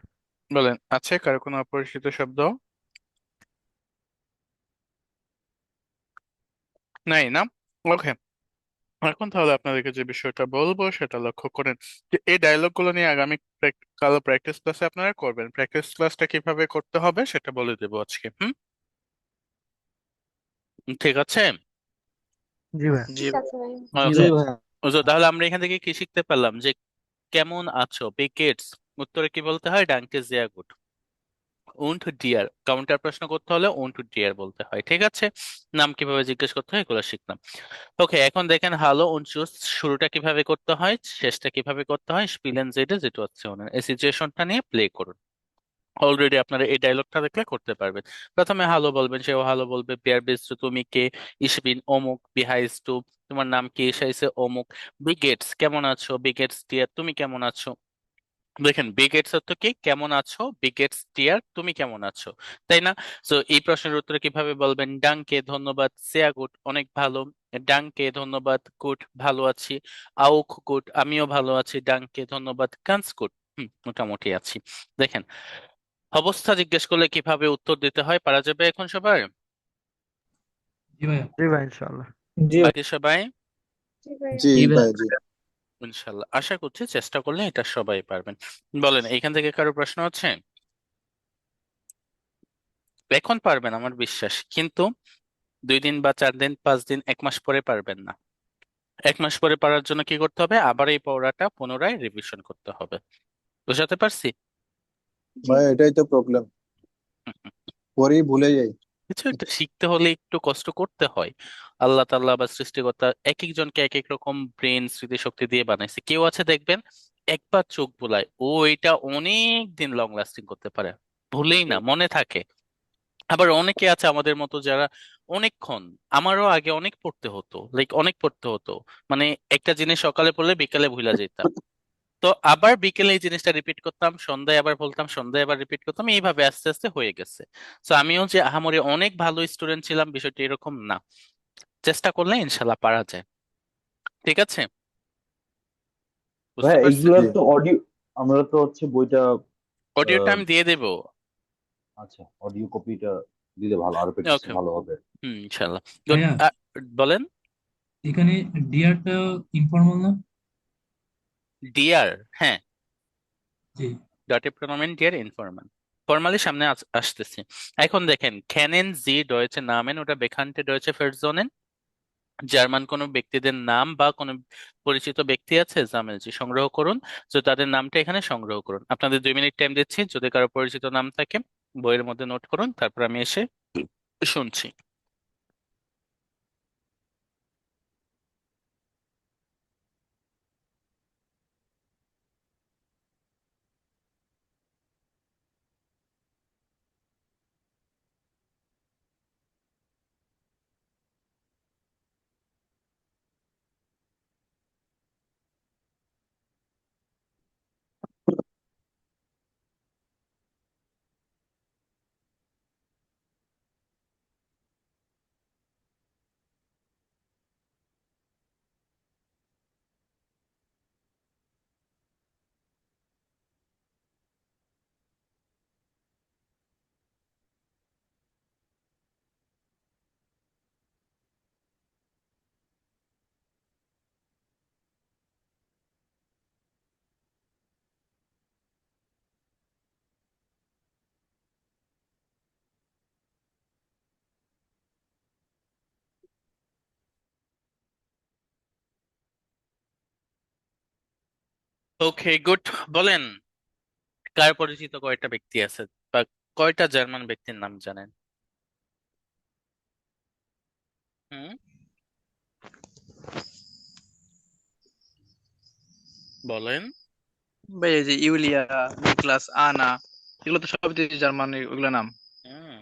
বলেন, আছে কারো কোনো অপরিচিত শব্দ? নাই না? ওকে, এখন তাহলে আপনাদেরকে যে বিষয়টা বলবো সেটা লক্ষ্য করেন যে এই ডায়লগ গুলো নিয়ে আগামী কালো প্র্যাকটিস ক্লাসে আপনারা করবেন। প্র্যাকটিস ক্লাসটা কিভাবে করতে হবে সেটা বলে দেবো আজকে। ঠিক আছে। জি ভাইয়া। জি ঠিক আছে ভাই। জি ওকে, ভাইয়া। তাহলে আমরা এখান থেকে কি শিখতে পারলাম যে কেমন আছো বিকেটস উত্তরে কি বলতে হয়? ডাঙ্কে জিয়া গুড। উন্ট ডিয়ার কাউন্টার প্রশ্ন করতে হলে উন্ট ডিয়ার বলতে হয়। ঠিক আছে, নাম কিভাবে জিজ্ঞেস করতে হয় এগুলো শিখলাম। ওকে, এখন দেখেন হ্যালো উন চুজ শুরুটা কিভাবে করতে হয়, শেষটা কিভাবে করতে হয়, স্পিলেন জেডে যেটা হচ্ছে এই সিচুয়েশনটা নিয়ে প্লে করুন। অলরেডি আপনারা এই ডায়লগটা দেখলে করতে পারবেন। প্রথমে হ্যালো বলবেন, সেও হ্যালো বলবে। বিয়ার বিস টু তুমি কে, ইসবিন অমুক, বিহাইস টু তোমার নাম কি, এসাইছে অমুক। বিগেটস কেমন আছো, বিগেটস টিয়ার তুমি কেমন আছো। দেখেন বিগেটস অর্থ কি কেমন আছো, বিগেটস টিয়ার তুমি কেমন আছো, তাই না? তো এই প্রশ্নের উত্তরে কিভাবে বলবেন? ডাঙ্কে ধন্যবাদ, সেয়া গুড অনেক ভালো, ডাঙ্কে ধন্যবাদ, গুড ভালো আছি, আউক গুড আমিও ভালো আছি, ডাঙ্কে ধন্যবাদ, কান্স গুড মোটামুটি আছি। দেখেন অবস্থা জিজ্ঞেস করলে কিভাবে উত্তর দিতে হয় পারা যাবে এখন সবার? জি ভাইয়া। জি ভাই ইনশাল্লাহ। জি ভাই। বাকি সবাই? জি ভাইয়া। জি জি ভাইয়া। ভাই জি। ইনশাল্লাহ, আশা করছি চেষ্টা করলে এটা সবাই পারবেন। বলেন এইখান থেকে কারো প্রশ্ন আছে? এখন পারবেন আমার বিশ্বাস, কিন্তু 2 দিন বা 4 দিন 5 দিন 1 মাস পরে পারবেন না। 1 মাস পরে পারার জন্য কি করতে হবে? আবার এই পড়াটা পুনরায় রিভিশন করতে হবে। বুঝাতে পারছি? জি। ভাই এটাই তো প্রবলেম, পরেই ভুলে যাই। কিছু একটা শিখতে হলে একটু কষ্ট করতে হয়। আল্লাহ তাআলা বা সৃষ্টিকর্তা এক একজনকে এক এক রকম ব্রেন স্মৃতিশক্তি দিয়ে বানাইছে। কেউ আছে দেখবেন একবার চোখ বুলায় ও এটা অনেক দিন লং লাস্টিং করতে পারে, ভুলেই না মনে থাকে। আবার অনেকে আছে আমাদের মতো যারা অনেকক্ষণ, আমারও আগে অনেক পড়তে হতো, লাইক অনেক পড়তে হতো, মানে একটা জিনিস সকালে পড়লে বিকালে ভুলা যেতাম। তো আবার বিকেলে এই জিনিসটা রিপিট করতাম, সন্ধ্যায় আবার বলতাম, সন্ধ্যায় আবার রিপিট করতাম, এইভাবে আস্তে আস্তে হয়ে গেছে। তো আমিও যে আহামরি অনেক ভালো স্টুডেন্ট ছিলাম বিষয়টা এরকম না, চেষ্টা করলে ইনশাল্লাহ পারা যায়। ঠিক আছে, ভাই বুঝতে পারছেন? এইগুলার জি তো অডিও, আমরা তো হচ্ছে বইটা অডিওটা আহ, আমি দিয়ে দেবো। আচ্ছা অডিও কপিটা দিলে ভালো, আরো প্র্যাকটিসটা ওকে, ভালো হবে। ইনশাল্লাহ। গুড। ভাইয়া, বলেন। এখানে ডিয়ারটা ইনফর্মাল না? ডিয়ার, হ্যাঁ, জি। ডটেড প্রোনাউন ডিয়ার ইনফরমাল, ফর্মালি সামনে আসতেছে। এখন দেখেন কেনেন জি ডয়েচে নামেন, ওটা বেকান্তে ডয়েচে পারসনের, জার্মান কোনো ব্যক্তিদের নাম বা কোনো পরিচিত ব্যক্তি আছে জামেলজি সংগ্রহ করুন। তো তাদের নামটা এখানে সংগ্রহ করুন। আপনাদের 2 মিনিট টাইম দিচ্ছি, যদি কারো পরিচিত নাম থাকে বইয়ের মধ্যে নোট করুন, তারপর আমি এসে শুনছি। ওকে, গুড। বলেন, কার পরিচিত কয়টা ব্যক্তি আছে, বা কয়টা জার্মান ব্যক্তির নাম জানেন? হুম, বলেন। ভাই এই যে ইউলিয়া, নিকলাস, আনা, এগুলো তো সব জার্মান, ওগুলো নাম। হুম,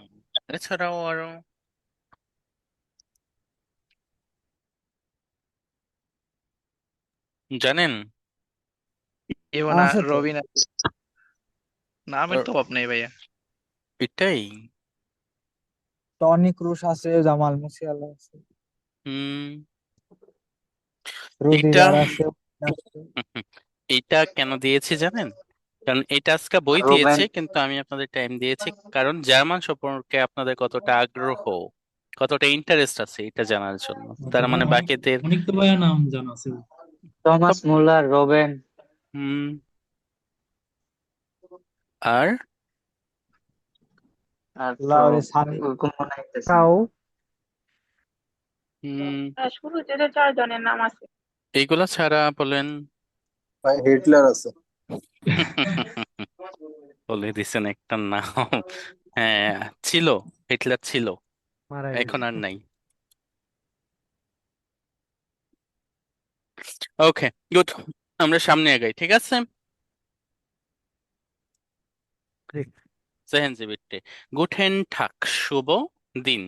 এছাড়াও আরো জানেন? ইওনা, আছে তো, রবিনা, নামের আর তো অভাব নেই ভাইয়া। এটাই। টনি ক্রুস আছে, জামাল মুসিয়ালা আছে, হুম, এটা রুদিগার আছে। এটা কেন দিয়েছি জানেন? কারণ এই টাস্কটা বই রোবেন। দিয়েছে, কিন্তু আমি আপনাদের টাইম দিয়েছি কারণ জার্মান সম্পর্কে আপনাদের কতটা আগ্রহ, কতটা ইন্টারেস্ট আছে এটা জানার জন্য। তার তারপর মানে অনেক বাকিদের অনেক তো ভাইয়া নাম জানা আছে। টমাস সব। মুলার, রোবেন। হুম, আর আর তো লাউরে সানি, ওরকম মনে হইতেছে না। কাউ, হুম, শুরুতে যে 4 জনের নাম আছে। এইগুলা ছাড়া বলেন। ভাই হিটলার আছে। বলে দিছেন একটা নাম। হ্যাঁ, ছিল, হিটলার ছিল, মারা এখন গেছে আর তো। নাই। ওকে, গুড। আমরা সামনে আগাই, ঠিক আছে। ঠিক। Sehen Sie bitte. Guten Tag, শুভ দিন।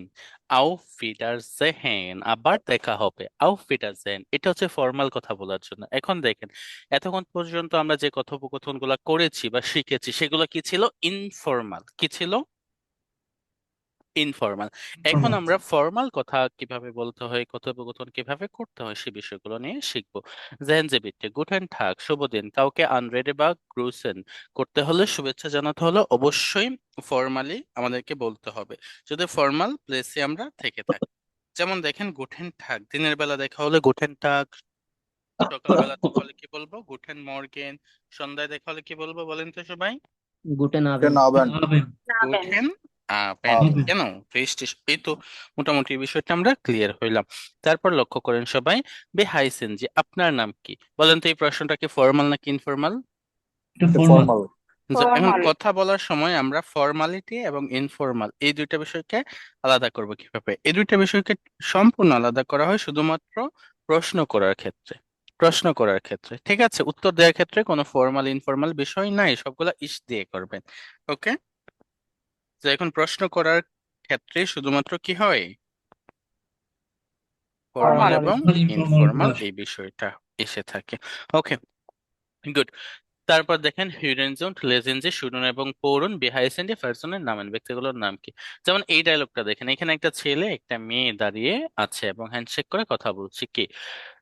Auf Wiedersehen, আবার দেখা হবে। Auf Wiedersehen, এটা হচ্ছে ফর্মাল কথা বলার জন্য। এখন দেখেন, এতক্ষণ পর্যন্ত আমরা যে কথোপকথনগুলো করেছি বা শিখেছি সেগুলো কি ছিল? ইনফর্মাল। কি ছিল? ইনফর্মাল। এখন ফরমাল। আমরা ফর্মাল কথা কিভাবে বলতে হয়, কথোপকথন কিভাবে করতে হয় সে বিষয়গুলো নিয়ে শিখবো। জেন জে বিটে, গুটেন ঠাক, শুভ দিন। কাউকে আনরেডে বা গ্রুসেন করতে হলে, শুভেচ্ছা জানাতে হলে অবশ্যই ফর্মালি আমাদেরকে বলতে হবে, যদি ফর্মাল প্লেসে আমরা থেকে থাকি। যেমন দেখেন, গুটেন ঠাক দিনের বেলা দেখা হলে গুটেন ঠাক, সকালবেলা দেখা হলে কি বলবো? Guten Morgan. সন্ধ্যায় দেখা হলে কি বলবো বলেন তো সবাই? Guten ten Abend. আবেন। আবেন। নাবেন। গুটেন আপেন। আবেন। আবেন। কেন? এই তো মোটামুটি বিষয়টা আমরা ক্লিয়ার হইলাম। তারপর লক্ষ্য করেন সবাই, বেহাইসেন জি, আপনার নাম কি? বলেন তো এই প্রশ্নটা কি ফর্মাল নাকি ইনফর্মাল? এটা ফরমাল। ফর্মাল। এখন ফর্মাল। কথা বলার সময় আমরা ফর্মালিটি এবং ইনফর্মাল এই দুইটা বিষয়কে আলাদা করব কিভাবে? এই দুইটা বিষয়কে সম্পূর্ণ আলাদা করা হয় শুধুমাত্র প্রশ্ন করার ক্ষেত্রে। প্রশ্ন করার ক্ষেত্রে, ঠিক আছে? উত্তর দেওয়ার ক্ষেত্রে কোনো ফর্মাল ইনফর্মাল বিষয় নাই, সবগুলা ইস দিয়ে করবেন। ওকে, তো এখন প্রশ্ন করার ক্ষেত্রে শুধুমাত্র কি হয়? Formal formal. ফর্মাল। এবং ইনফরমাল গুলো ইনফর্মাল আসে। এই বিষয়টা এসে থাকে। ওকে, গুড। তারপর দেখেন, হিউরেনজুন্ড লেজেন যে শুনুন এবং পড়ুন বিহাইসেন যে পার্সনের নামেন, ব্যক্তিগুলোর নাম কি? যেমন এই ডায়লগটা দেখেন, এখানে একটা ছেলে একটা মেয়ে দাঁড়িয়ে আছে এবং হ্যান্ডশেক করে কথা বলছে। কি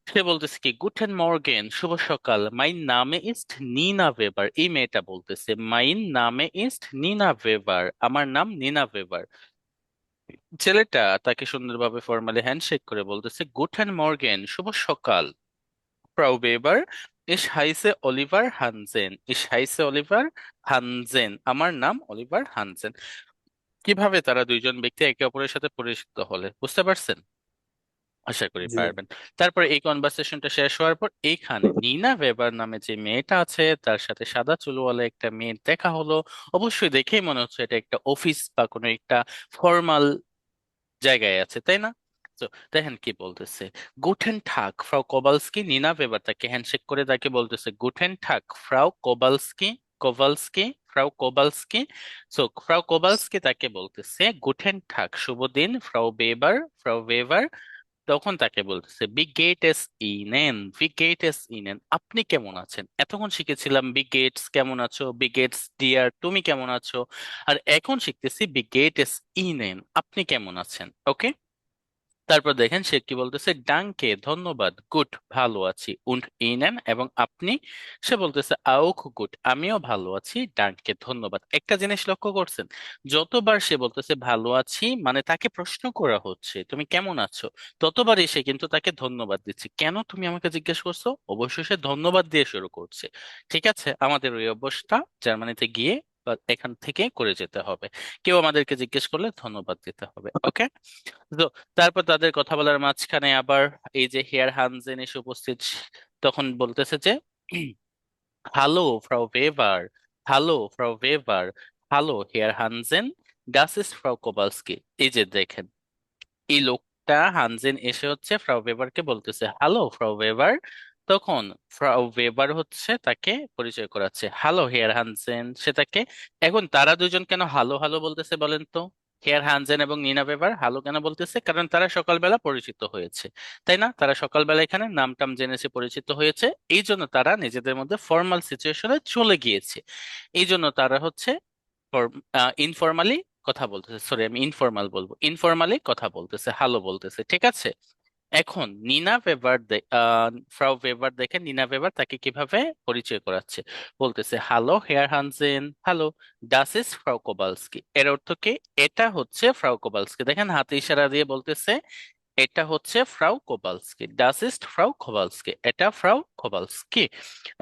সে বলতেছে? কি গুটেন মর্গেন, শুভ সকাল। মাইন নামে ইস্ট নিনা ভেবার, এই মেয়েটা বলতেছে মাইন নামে ইস্ট নিনা ভেবার, আমার নাম নিনা ভেবার। ছেলেটা তাকে সুন্দরভাবে ফর্মালি হ্যান্ডশেক করে বলতেছে গুটেন মর্গেন, শুভ সকাল। ফ্রাউ বেবার, ইস হাইসে অলিভার হানজেন, ইস হাইসে অলিভার হানজেন, আমার নাম অলিভার হানজেন। কিভাবে তারা দুইজন ব্যক্তি একে অপরের সাথে পরিচিত হলে, বুঝতে পারছেন? আশা করি জি। পারবেন। তারপর এই কনভারসেশনটা শেষ হওয়ার পর এইখানে নিনা ভেবার নামে যে মেয়েটা আছে তার সাথে সাদা চুলওয়ালা একটা মেয়ে দেখা হলো। অবশ্যই দেখেই মনে হচ্ছে এটা একটা অফিস বা কোনো একটা ফর্মাল জায়গায় আছে, তাই না? তো দেখেন কি বলতেছে, গুটেন ঠাক ফ্রাউ কোবালস্কি। নিনা ভেবার তাকে হ্যান্ডশেক করে তাকে বলতেছে গুটেন ঠাক ফ্রাউ কোবালস্কি, কোভালস্কি, ফ্রাউ কোবালস্কি। সো ফ্রাউ কোবালস্কি তাকে বলতেছে গুটেন ঠাক, শুভ দিন। ফ্রাউ বেবার, ফ্রাউ বেভার তখন তাকে বলতেছে বি গেট এস ইনেন, বি গেট এস ইনেন, আপনি কেমন আছেন? এতক্ষণ শিখেছিলাম বি গেটস কেমন আছো, বি গেটস ডিয়ার তুমি কেমন আছো, আর এখন শিখতেছি বি গেট এস ইনেন, আপনি কেমন আছেন। ওকে, তারপর দেখেন সে কি বলতেছে, ডাঙ্কে ধন্যবাদ, গুড ভালো আছি, উন্ড ইনেন এবং আপনি? সে বলতেছে আউক গুড, আমিও ভালো আছি, ডাঙ্কে ধন্যবাদ। একটা জিনিস লক্ষ্য করছেন, যতবার সে বলতেছে ভালো আছি মানে তাকে প্রশ্ন করা হচ্ছে তুমি কেমন আছো, ততবারই সে কিন্তু তাকে ধন্যবাদ দিচ্ছে। কেন তুমি আমাকে জিজ্ঞেস করছো? অবশ্যই সে ধন্যবাদ দিয়ে শুরু করছে। ঠিক আছে, আমাদের ওই অভ্যাসটা জার্মানিতে গিয়ে বা এখান থেকে করে যেতে হবে। কেউ আমাদেরকে জিজ্ঞেস করলে ধন্যবাদ দিতে হবে। ওকে, তো তারপর তাদের কথা বলার মাঝখানে আবার এই যে হেয়ার হানজেন এসে উপস্থিত, তখন বলতেছে যে হ্যালো ফ্রাউ ওয়েবার, হ্যালো ফ্রাউ ওয়েবার, হ্যালো হেয়ার হানজেন, ডাস ইস ফ্রাউ কোবালস্কি। এই যে দেখেন, এই লোকটা হানজেন এসে হচ্ছে ফ্রাউ ওয়েবারকে বলতেছে হ্যালো ফ্রাউ ওয়েবার। তখন ফ্রাউ ওয়েবার হচ্ছে তাকে পরিচয় করাচ্ছে হ্যালো হেয়ার হানজেন, সে তাকে। এখন তারা দুজন কেন হ্যালো হ্যালো বলতেছে বলেন তো? হেয়ার হানজেন এবং নিনা ওয়েবার হ্যালো কেন বলতেছে? কারণ তারা সকালবেলা পরিচিত হয়েছে, তাই না? তারা সকালবেলা এখানে নাম টাম জেনেছে, পরিচিত হয়েছে, এই জন্য তারা নিজেদের মধ্যে ফর্মাল সিচুয়েশনে চলে গিয়েছে। এই জন্য তারা হচ্ছে ইনফর্মালি কথা বলতেছে, সরি আমি ইনফর্মাল বলবো, ইনফর্মালি কথা বলতেছে, হ্যালো বলতেছে, ঠিক আছে? এখন নিনা ভেবার ফ্রাউ ভেবার দেখে নিনা ভেবার তাকে কিভাবে পরিচয় করাচ্ছে, বলতেছে হ্যালো হেয়ার হানজেন, হ্যালো ডাস ইস ফ্রাউ কোবালস্কি। এর অর্থ কি? এটা হচ্ছে ফ্রাউ কোবালস্কি। দেখেন হাতে ইশারা দিয়ে বলতেছে এটা হচ্ছে ফ্রাউ কোবালস্কি, ডাস ইস ফ্রাউ কোবালস্কি, এটা ফ্রাউ কোবালস্কি।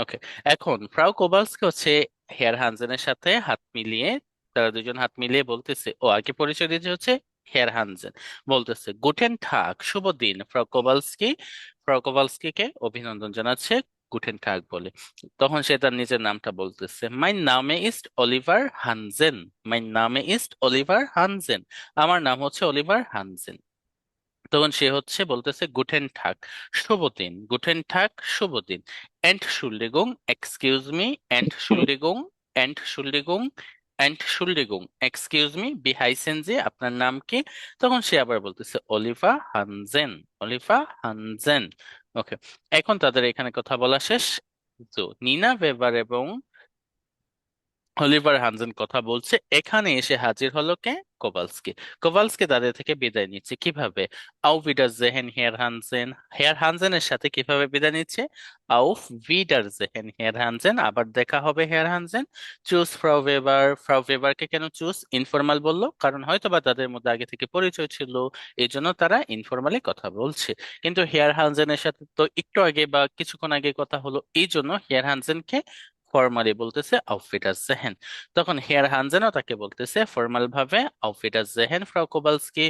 ওকে, এখন ফ্রাউ কোবালস্কি হচ্ছে হেয়ার হানজেনের সাথে হাত মিলিয়ে, তারা দুজন হাত মিলিয়ে বলতেছে, ও আগে পরিচয় দিয়েছে হচ্ছে হেয়ার হানজেন, বলতেছে গুটেন ঠাক, শুভ দিন ফ্রাউ কোবালস্কি। ফ্রাউ কোবালস্কিকে অভিনন্দন জানাচ্ছে গুটেন ঠাক বলে। তখন সে তার নিজের নামটা বলতেছে, মাই নামে ইস্ট অলিভার হানজেন, মাই নামে ইস্ট অলিভার হানজেন, আমার নাম হচ্ছে অলিভার হানজেন। তখন সে হচ্ছে বলতেছে গুটেন ঠাক, শুভ দিন, গুটেন ঠাক, শুভ দিন। এন্টশুল্ডিগুং, এক্সকিউজ মি, এন্টশুল্ডিগুং, এন্টশুল্ডিগুং, এন্টশুল্ডিগুং, এক্সকিউজ মি, বিহাইসেন জি, আপনার নাম কি? তখন সে আবার বলতেছে অলিভা হানজেন, অলিভা হানজেন। ওকে, এখন তাদের এখানে কথা বলা শেষ। তো নিনা ভেবার এবং অলিভার হানজেন কথা বলছে, এখানে এসে হাজির হলো কে? কোভালস্কি। কোভালস্কি তাদের থেকে বিদায় নিচ্ছে কিভাবে? আউ ভিডার জেহেন হেয়ার হানজেন, হেয়ার হানজেনের সাথে কিভাবে বিদায় নিচ্ছে? আউফ ভিডার জেহেন হেয়ার হানজেন, আবার দেখা হবে হেয়ার হানজেন। চুজ ফ্রাউ ভেবার, ফ্রাউ ভেবারকে কেন চুজ? ইনফর্মাল বললো, কারণ হয়তোবা তাদের মধ্যে আগে থেকে পরিচয় ছিল, এই জন্য তারা ইনফর্মালি কথা বলছে। কিন্তু হেয়ার হানজেনের সাথে তো একটু আগে বা কিছুক্ষণ আগে কথা হলো, এই জন্য হেয়ার হানজেনকে ফর্মালি বলতেছে আউফিটাস জেহেন। তখন হেয়ার হানজেনও তাকে বলতেছে ফর্মাল ভাবে আউফিটাস জেহেন ফ্রাউ কোবালস্কি।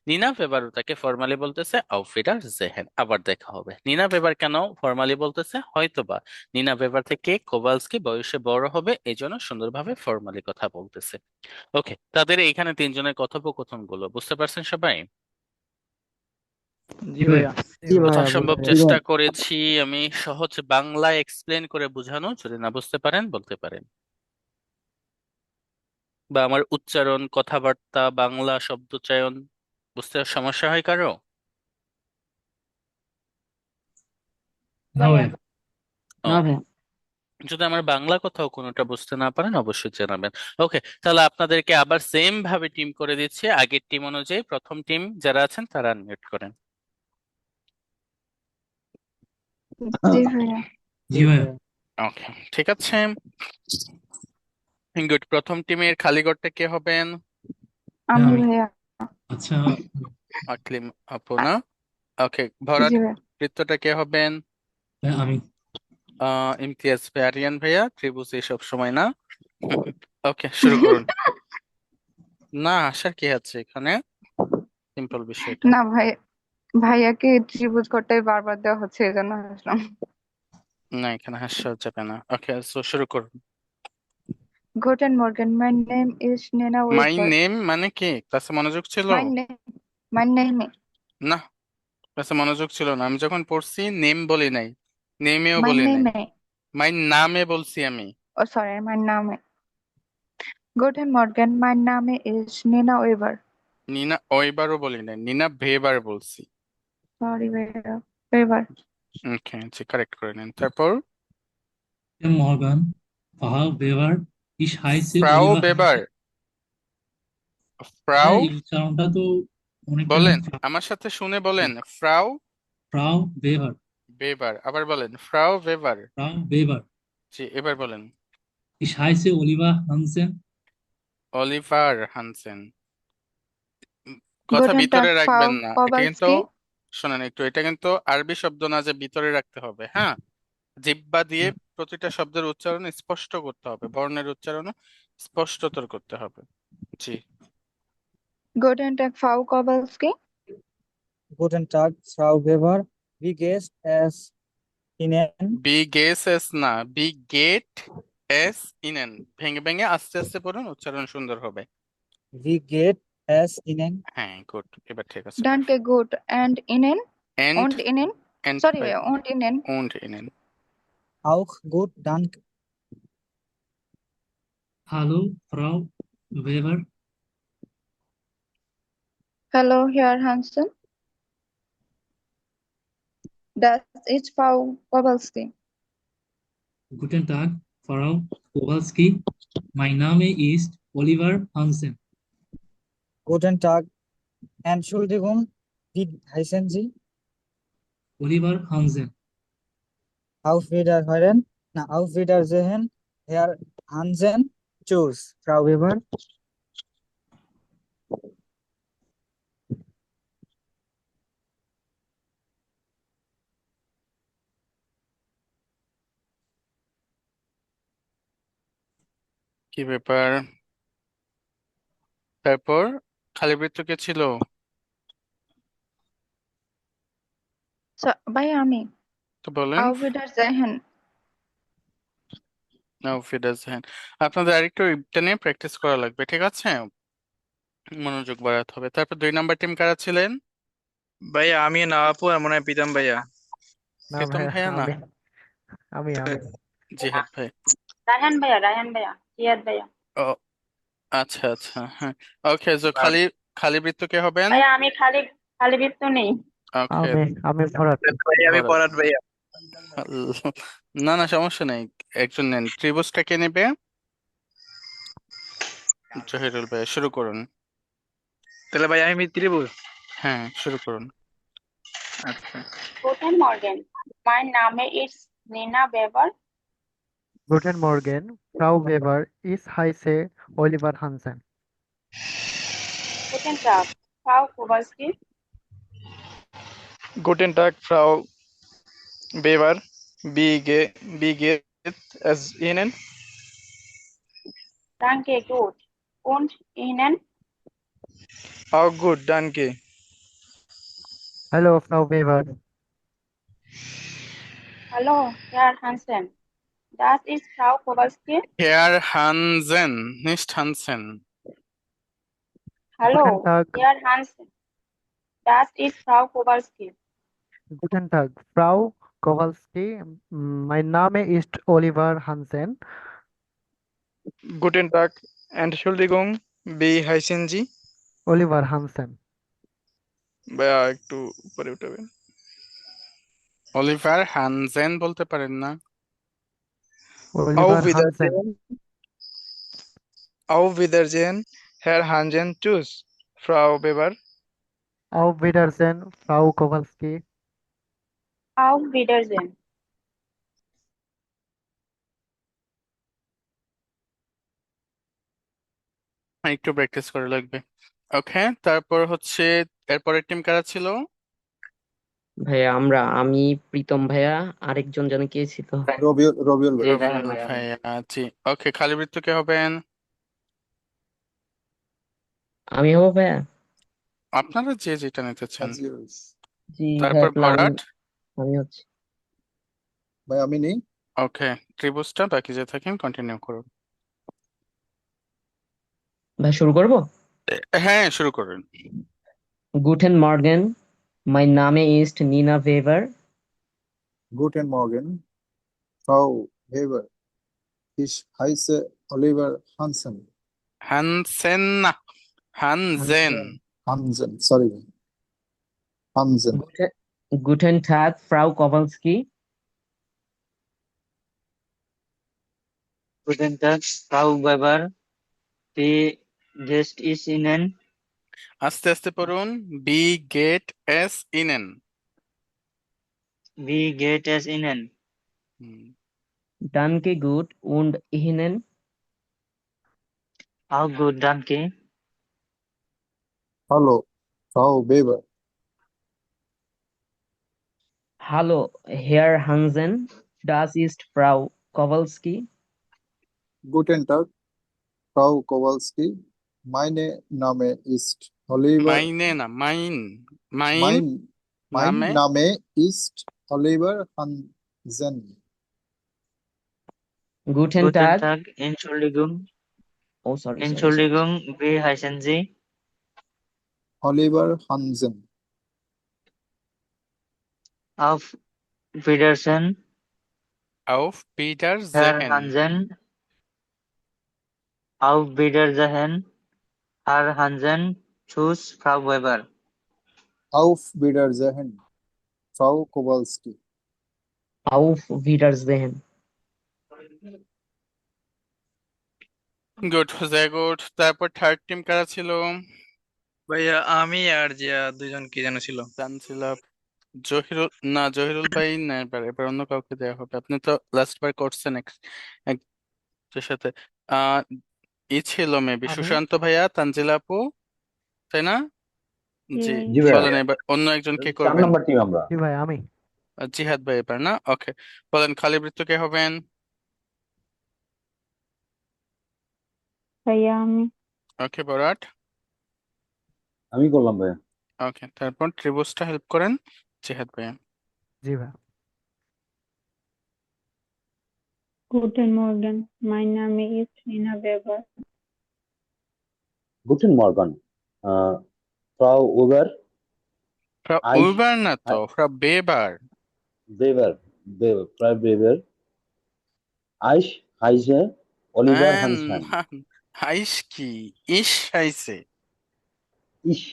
নিনা ভেবারও তাকে ফর্মালি বলতেছে আউফিটাস জেহেন, আবার দেখা হবে। নিনা ভেবার কেন ফর্মালি বলতেছে? হয়তোবা নিনা ভেবার থেকে কোবালস্কি বয়সে বড় হবে, এই জন্য সুন্দরভাবে ফর্মালি কথা বলতেছে। ওকে, তাদের এইখানে তিনজনের কথোপকথন গুলো বুঝতে পারছেন সবাই? জি ভাইয়া। জি ভাইয়া, যথাসম্ভব বুঝতে চেষ্টা পেরেছি। করেছি আমি সহজ বাংলায় এক্সপ্লেন করে বোঝানো, যদি না বুঝতে পারেন বলতে পারেন। বা আমার উচ্চারণ, কথাবার্তা, বাংলা শব্দচয়ন বুঝতে সমস্যা হয় কারো? না ভাইয়া। ও, না ভাইয়া। যদি আমার বাংলা কথাও কোনোটা বুঝতে না পারেন অবশ্যই জানাবেন। ওকে, তাহলে আপনাদেরকে আবার সেম ভাবে টিম করে দিচ্ছি আগের টিম অনুযায়ী। প্রথম টিম যারা আছেন তারা আনমিউট করেন। জি ভাইয়া। জি ভাইয়া। ওকে, ঠিক আছে, গুড। প্রথম টিমের খালি ঘরটা কে হবেন? আমি আমি। ভাইয়া। আচ্ছা। আকলিম আপু আ- না? ওকে, ভরাট জি ভাইয়া। বৃত্তটা কে হবেন? ভাইয়া, আমি। ইমতিয়াজ ভাই, আরিয়ান ভাইয়া ত্রিভুজ সব সময় না। ওকে, শুরু করুন। না, আসার কি আছে এখানে, সিম্পল বিষয়টা। না ভাই, ভাইয়াকে ত্রিভুজ করতে বারবার দেওয়া হচ্ছে, এই জন্য হাসলাম। না, এখানে হাসা যাবে না। ওকে, সো শুরু করুন। Guten Morgen, mein Name is Nena my Weber. Name মানে কি? ক্লাসে মনোযোগ ছিল? Mein name, mein name, না, ক্লাসে মনোযোগ ছিল না। আমি যখন পড়ছি নেম বলি নাই, নেমেও mein বলি নাই, name. মাই নামে বলছি আমি। Oh, sorry, mein Name. Guten Morgen, mein Name is Nena Weber. নিনা ওইবারও বলি নাই, নিনা ভেবার বলছি। Sorry, Weber. Weber. ওকে, আচ্ছা কারেক্ট করে নেন। তারপর Guten Morgen, Frau Weber. Ich heiße Frau Oliver বেবার, Hansen. Frau ভাইয়া, এই উচ্চারণটা তো অনেকটা বলেন, আমার সাথে শুনে বলেন, ফ্রাও ফ্রাউ বেভার। বেবার। আবার বলেন ফ্রাও বেবার। ফ্রাউ বেভার। জি, এবার বলেন Ich heiße Oliver Hansen. Oliver Hansen. কথা Guten ভিতরে Tag, রাখবেন Frau না, এটা কিন্তু Kowalski. শোনেন একটু, এটা কিন্তু আরবি শব্দ না যে ভিতরে রাখতে হবে, হ্যাঁ? জিহ্বা দিয়ে প্রতিটা শব্দের উচ্চারণ স্পষ্ট করতে হবে, বর্ণের উচ্চারণ স্পষ্টতর করতে হবে। জি, Guten Tag, Frau Kowalski. Guten Tag, Frau Weber. Wie geht es Ihnen. বি গেস এস না, বি গেট এস ইনেন। ভেঙে ভেঙে আস্তে আস্তে পড়ুন, উচ্চারণ সুন্দর হবে। Wie geht es Ihnen? হ্যাঁ, গুড, এবার ঠিক আছে। Danke gut. And Ihnen? And Und Ihnen? And Sorry, ভাই, und Ihnen? und ইনেন। Auch gut, danke. Hallo, Frau Weber. Hello, Herr Hansen. Das ist Frau Kowalski. Guten Tag, Frau Kowalski. Mein Name ist Oliver Hansen. Guten Tag. Entschuldigung, wie heißen Sie? Oliver Hansen. Auf Wiederhören. Na, auf Wiedersehen, Herr Hansen. Tschüss, Frau Weber. কি ব্যাপার? তারপর খালি বৃত্ত কে ছিল? So, bei Ami. তো বলেন। Auf Wiedersehen. auf Wiedersehen। আপনাদের আরেকটু এটা নিয়ে প্র্যাকটিস করা লাগবে, ঠিক আছে? মনোযোগ বাড়াতে হবে। তারপর 2 নাম্বার টিম কারা ছিলেন? ভাইয়া আমি না, আপু আর মনে হয় প্রীতম ভাইয়া। না প্রীতম ভাইয়া, ভাইয়া না, আমি জিহাদ ভাই। রায়হান ভাইয়া, জিয়াদ ভাইয়া। ও আচ্ছা আচ্ছা, হ্যাঁ। ওকে, তো খালি বৃত্ত কে হবেন? ভাইয়া আমি খালি খালি বৃত্ত নেই। ওকে, আমি ভরাট। ভাইয়া আমি ভরত। পরাত ভাইয়া। না না, সমস্যা নেই, একজন নেন। ত্রিভুজটা কে নেবে? জহিরুল ভাই, শুরু করুন। তাহলে ভাই আমি ত্রিভুজ। হ্যাঁ, শুরু করুন। আচ্ছা, Guten Morgen. Mein Name ist Nina Weber. Guten Morgen, Frau Weber. Ich heiße Oliver Hansen. Guten Tag, Frau Kowalski. Guten Tag, Frau Weber. Wie geht es Ihnen? Danke, gut. Und Ihnen? Auch gut, danke. Hallo, Frau Weber. Hallo, Herr Hansen. Das ist Frau Kowalski. হেয়ার Hansen, nicht Hansen। Hallo, Guten Tag, Herr Hansen. Das ist Frau Kowalski. guten Tag, Frau Kowalski. Mein Name ist Oliver Hansen. Guten Tag, Entschuldigung, wie heißen Sie? Oliver Hansen. ভাইয়া একটু উপরে উঠাবেন। অলিভার হানজেন বলতে পারেন না? Oliver Auf Hansen. Wiedersehen. Auf Wiedersehen, Herr Hansen. Tschüss, Frau Weber. Auf Wiedersehen, Frau Kowalski. Auf Wiedersehen. একটু প্র্যাকটিস করা লাগবে। ওকে, তারপর হচ্ছে এরপরের টিম কারা ছিল? ভাইয়া আমি প্রীতম ভাইয়া, আরেকজন যেন কে ছিল? রবিউল ভাই। রবিউল ভাইয়া, জি। ওকে, খালি বৃত্ত কে হবেন? আমি হবো ভাইয়া? আপনারা যে যেটা নিতে চান। জি তারপর ভাইয়া, তাহলে ভরাট। আমি হচ্ছি। ভাই আমি নেই। ওকে, ত্রিভুজটা বাকি যে থাকেন কন্টিনিউ করুন। ভাই শুরু করবো? হ্যাঁ, শুরু করুন। Guten Morgen, mein Name ist Nina Weber. Guten Morgen, Frau Weber. Ich heiße Oliver Hansen. Hansen না, হানজেন। Hansen, sorry. Hansen. Guten Tag, Frau Kowalski. Guten Tag, Frau Weber. Wie geht es Ihnen? আস্তে আস্তে পড়ুন। বি গেট এস ইনেন। Wie geht es Ihnen? Danke gut und Ihnen? Auch gut, danke. Hallo, Frau Weber. Hallo, Herr Hansen. Das ist Frau Kowalski. Guten Tag, Frau Kowalski. Mein Name ist Oliver. মাইনে না, মাইন। মাইন Mein নামে Name ist Oliver Zen. Guten Guten Tag. Tag, Entschuldigung, Oh, sorry. Entschuldigung, wie heißen Sie? Oliver Hansen. Auf Wiedersehen, Auf Herr Wiedersehen. Hansen. Auf Wiedersehen, Herr Hansen. Tschüss, Frau Weber. Auf Wiedersehen, Frau Kowalski. Auf Wiedersehen. Good, sehr gut. তারপর থার্ড টিম কারা ছিল? ভাইয়া আমি আর জিয়া দুইজন কি যেন ছিল। তানজিলাপ, জহিরুল না, জহিরুল ভাই না, এবার অন্য কাউকে দেওয়া হবে। আপনি তো লাস্ট বার করছেন একজনের সাথে। আহ ছিল মেবি আমি সুশান্ত ভাইয়া, তানজিলা আপু, তাই না? জি জি, ভাই জি ভাইয়া, বলেন এবার অন্য একজন কে 4 করবেন? নম্বর টিম আমরা। জি ভাই আমি জিহাদ ভাই এবার না? ওকে, বলেন খালি বৃত্ত কে হবেন? ভাইয়া আমি ওকে, বরাট। আমি করলাম ভাইয়া। ওকে, তারপর ত্রিভুজটা হেল্প করেন জিহাদ ভাইয়া। জি ভাই Guten Morgen, mein Name ist Nina Weber. Guten Morgen, Frau Weber. ফ্রা Ich উইবার না তো, ফ্রা বেবার। Weber, Frau Weber. Ich heiße Oliver Hansen. হাইস কি? ইস হাইছে। Ich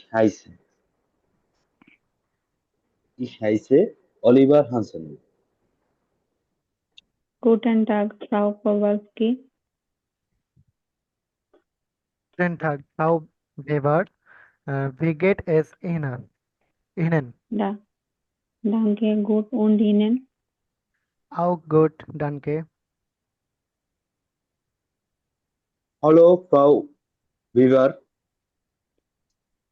heiße Oliver Hansen. Guten Tag, Frau Kowalski. Guten Tag, Frau Weber. Wie geht es Ihnen? Da, danke, gut und Ihnen? Auch gut, danke. Hallo, Frau Weber.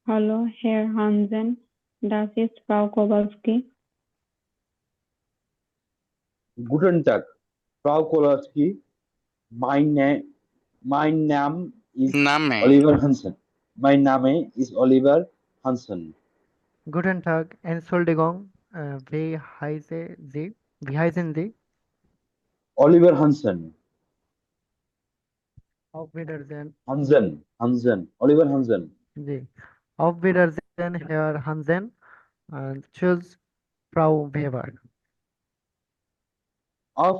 Hallo, Herr Hansen. Das ist Frau Kowalski. Guten Tag, Frau Kowalski. Mein Name is নামে। Oliver Hansen. Mein Name is Oliver Hansen. Guten Tag, Entschuldigung. Wie heißen Sie? Oliver Hansen. Auf Wiedersehen. Hansen. Oliver Hansen. G. Auf Wiedersehen, Herr Hansen. Tschüss, Frau Weber. Auf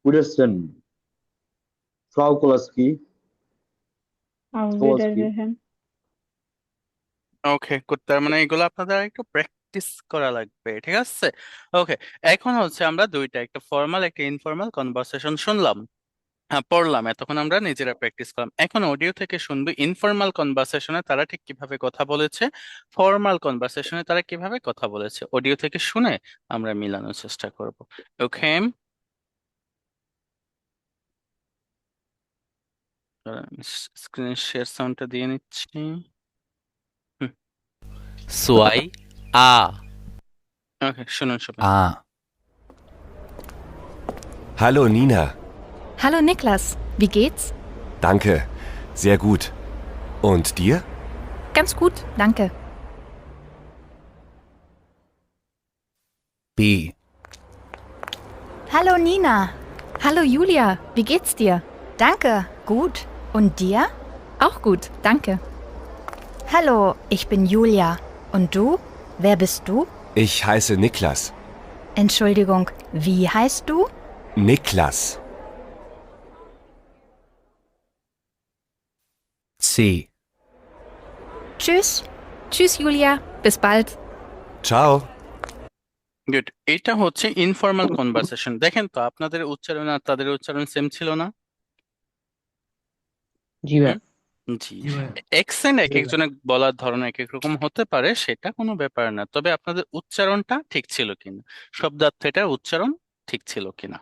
Wiedersehen, Frau Kowalski. Auf Kowalski. Wiedersehen. Okay, good. তার মানে এগুলো আপনাদের একটু প্র্যাকটিস করা লাগবে, ঠিক আছে? ওকে, এখন হচ্ছে আমরা দুইটা, একটা ফর্মাল একটা ইনফর্মাল কনভারসেশন শুনলাম, পড়লাম, এতক্ষণ আমরা নিজেরা প্র্যাকটিস করলাম। এখন অডিও থেকে শুনবো ইনফর্মাল কনভারসেশনে তারা ঠিক কিভাবে কথা বলেছে, ফর্মাল কনভারসেশনে তারা কিভাবে কথা বলেছে। অডিও থেকে শুনে আমরা মিলানোর চেষ্টা করব। ওকে, স্ক্রিন শেয়ার সাউন্ডটা দিয়ে নিচ্ছি। Soy A. ওকে, শুনুন সবাই। A. Hallo Nina. Hallo Niklas, wie geht's? Danke, sehr gut. Und dir? Ganz gut, danke. B. Hallo Nina. Hallo Julia, wie geht's dir? Danke, gut. Und dir? Auch gut, danke. Hallo, ich bin Julia. Und du? Wer bist du? Ich heiße Niklas. Entschuldigung, wie heißt du? Niklas. C. Tschüss. Tschüss Julia, bis bald. Ciao. Good, এটা হচ্ছে ইনফর্মাল কনভারসেশন। দেখেন তো আপনাদের উচ্চারণ আর তাদের উচ্চারণ সেম ছিল না? জি ভাই। জি, অ্যাকসেন্ট এক একজনের বলার ধরন এক এক রকম হতে পারে, সেটা কোনো ব্যাপার না, তবে আপনাদের উচ্চারণটা ঠিক ছিল কিনা, শব্দার্থেটার উচ্চারণ ঠিক ছিল কিনা,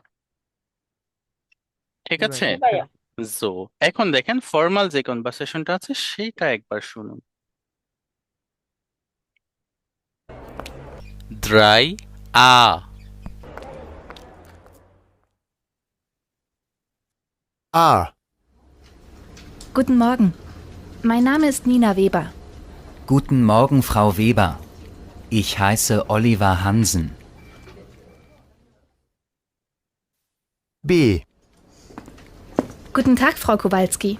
ঠিক জি আছে? ভাই। সো এখন দেখেন ফর্মাল যে কনভারসেশনটা আছে সেইটা একবার শুনুন। 3A. A. Guten Morgen. Mein Name ist Nina Weber. Guten Morgen, Frau Weber. Ich heiße Oliver Hansen. B. Guten Tag, Frau Kowalski.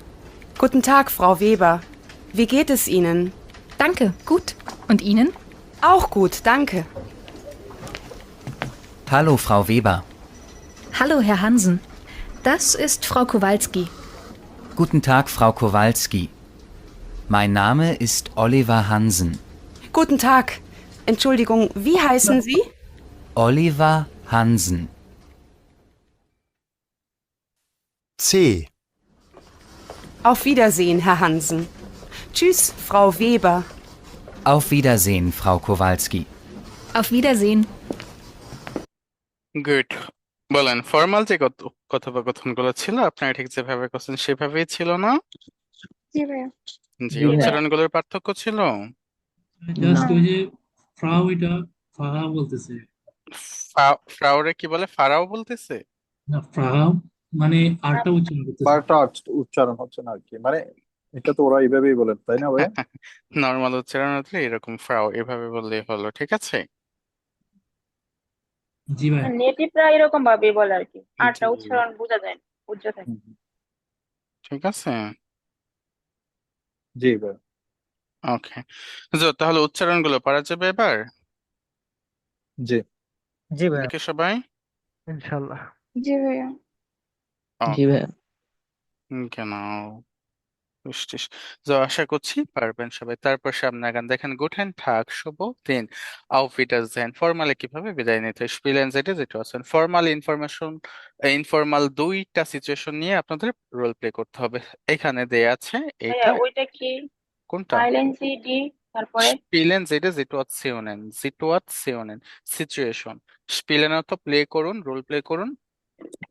Guten Tag, Frau Weber. Wie geht es Ihnen? Danke, gut. Und Ihnen? Auch gut, danke. Hallo, Frau Weber. Hallo, Herr Hansen. Das ist Frau Kowalski. Guten Tag, Frau Kowalski. Mein Name ist Oliver Hansen. Guten Tag. Entschuldigung, wie heißen Sie? Oliver Hansen. C. Auf Wiedersehen, Herr Hansen. Tschüss, Frau Weber. Auf Wiedersehen, Frau Kowalski. Auf Wiedersehen. Good. বলেন, ফর্মাল যে কথোপকথনগুলো ছিল আপনারা ঠিক যেভাবে করছেন সেভাবেই ছিল না? জি ভাইয়া। জি, জি ভাইয়া। উচ্চারণগুলোর পার্থক্য ছিল? জাস্ট ওই যে ফ্রাউ এটা ফাহা বলতেছে, ফ্রাউরে কি বলে? ফারাও বলতেছে? না ফ্রাহা মানে আরটা উচ্চারণ করতেছে। বারটা উচ্চারণ হচ্ছে না আর কি, মানে এটা তো ওরা এইভাবেই বলেন, তাই না ভাই? নর্মাল উচ্চারণ হলে এরকম ফ্রাও এভাবে বললেই হলো, ঠিক আছে? জি ভাই। নেটিভরা এরকম ভাবে বলে আর কি, আরটা জি, উচ্চারণ বোঝা যায় না, উজ্জ্ব থাকে। ঠিক আছে। জি ভাই। ওকে, তাহলে উচ্চারণগুলো পারা যাবে এবার? জি জি ভাইয়া। ওকে সবাই? ইনশাল্লাহ। জি ভাইয়া। জি ভাইয়া। কেন Richtig. So, আশা করছি পারবেন সবাই। তারপর সামনে আগান। দেখেন, Guten Tag, শুভ দিন। Auf Wiedersehen। ফর্মালে কিভাবে বিদায় নিতে হয়? Spielen Sie die Situation। Formal information, informal দুইটা সিচুয়েশন নিয়ে আপনাদের রোল প্লে করতে হবে। এখানে দেয়া আছে ভাইয়া এটা। ওইটা কি? কোনটা? সাইলেন্সি ডি, তারপরে Spielen Sie die Situationen। Situationen, situation. Spielen অর্থ প্লে করুন, রোল প্লে করুন।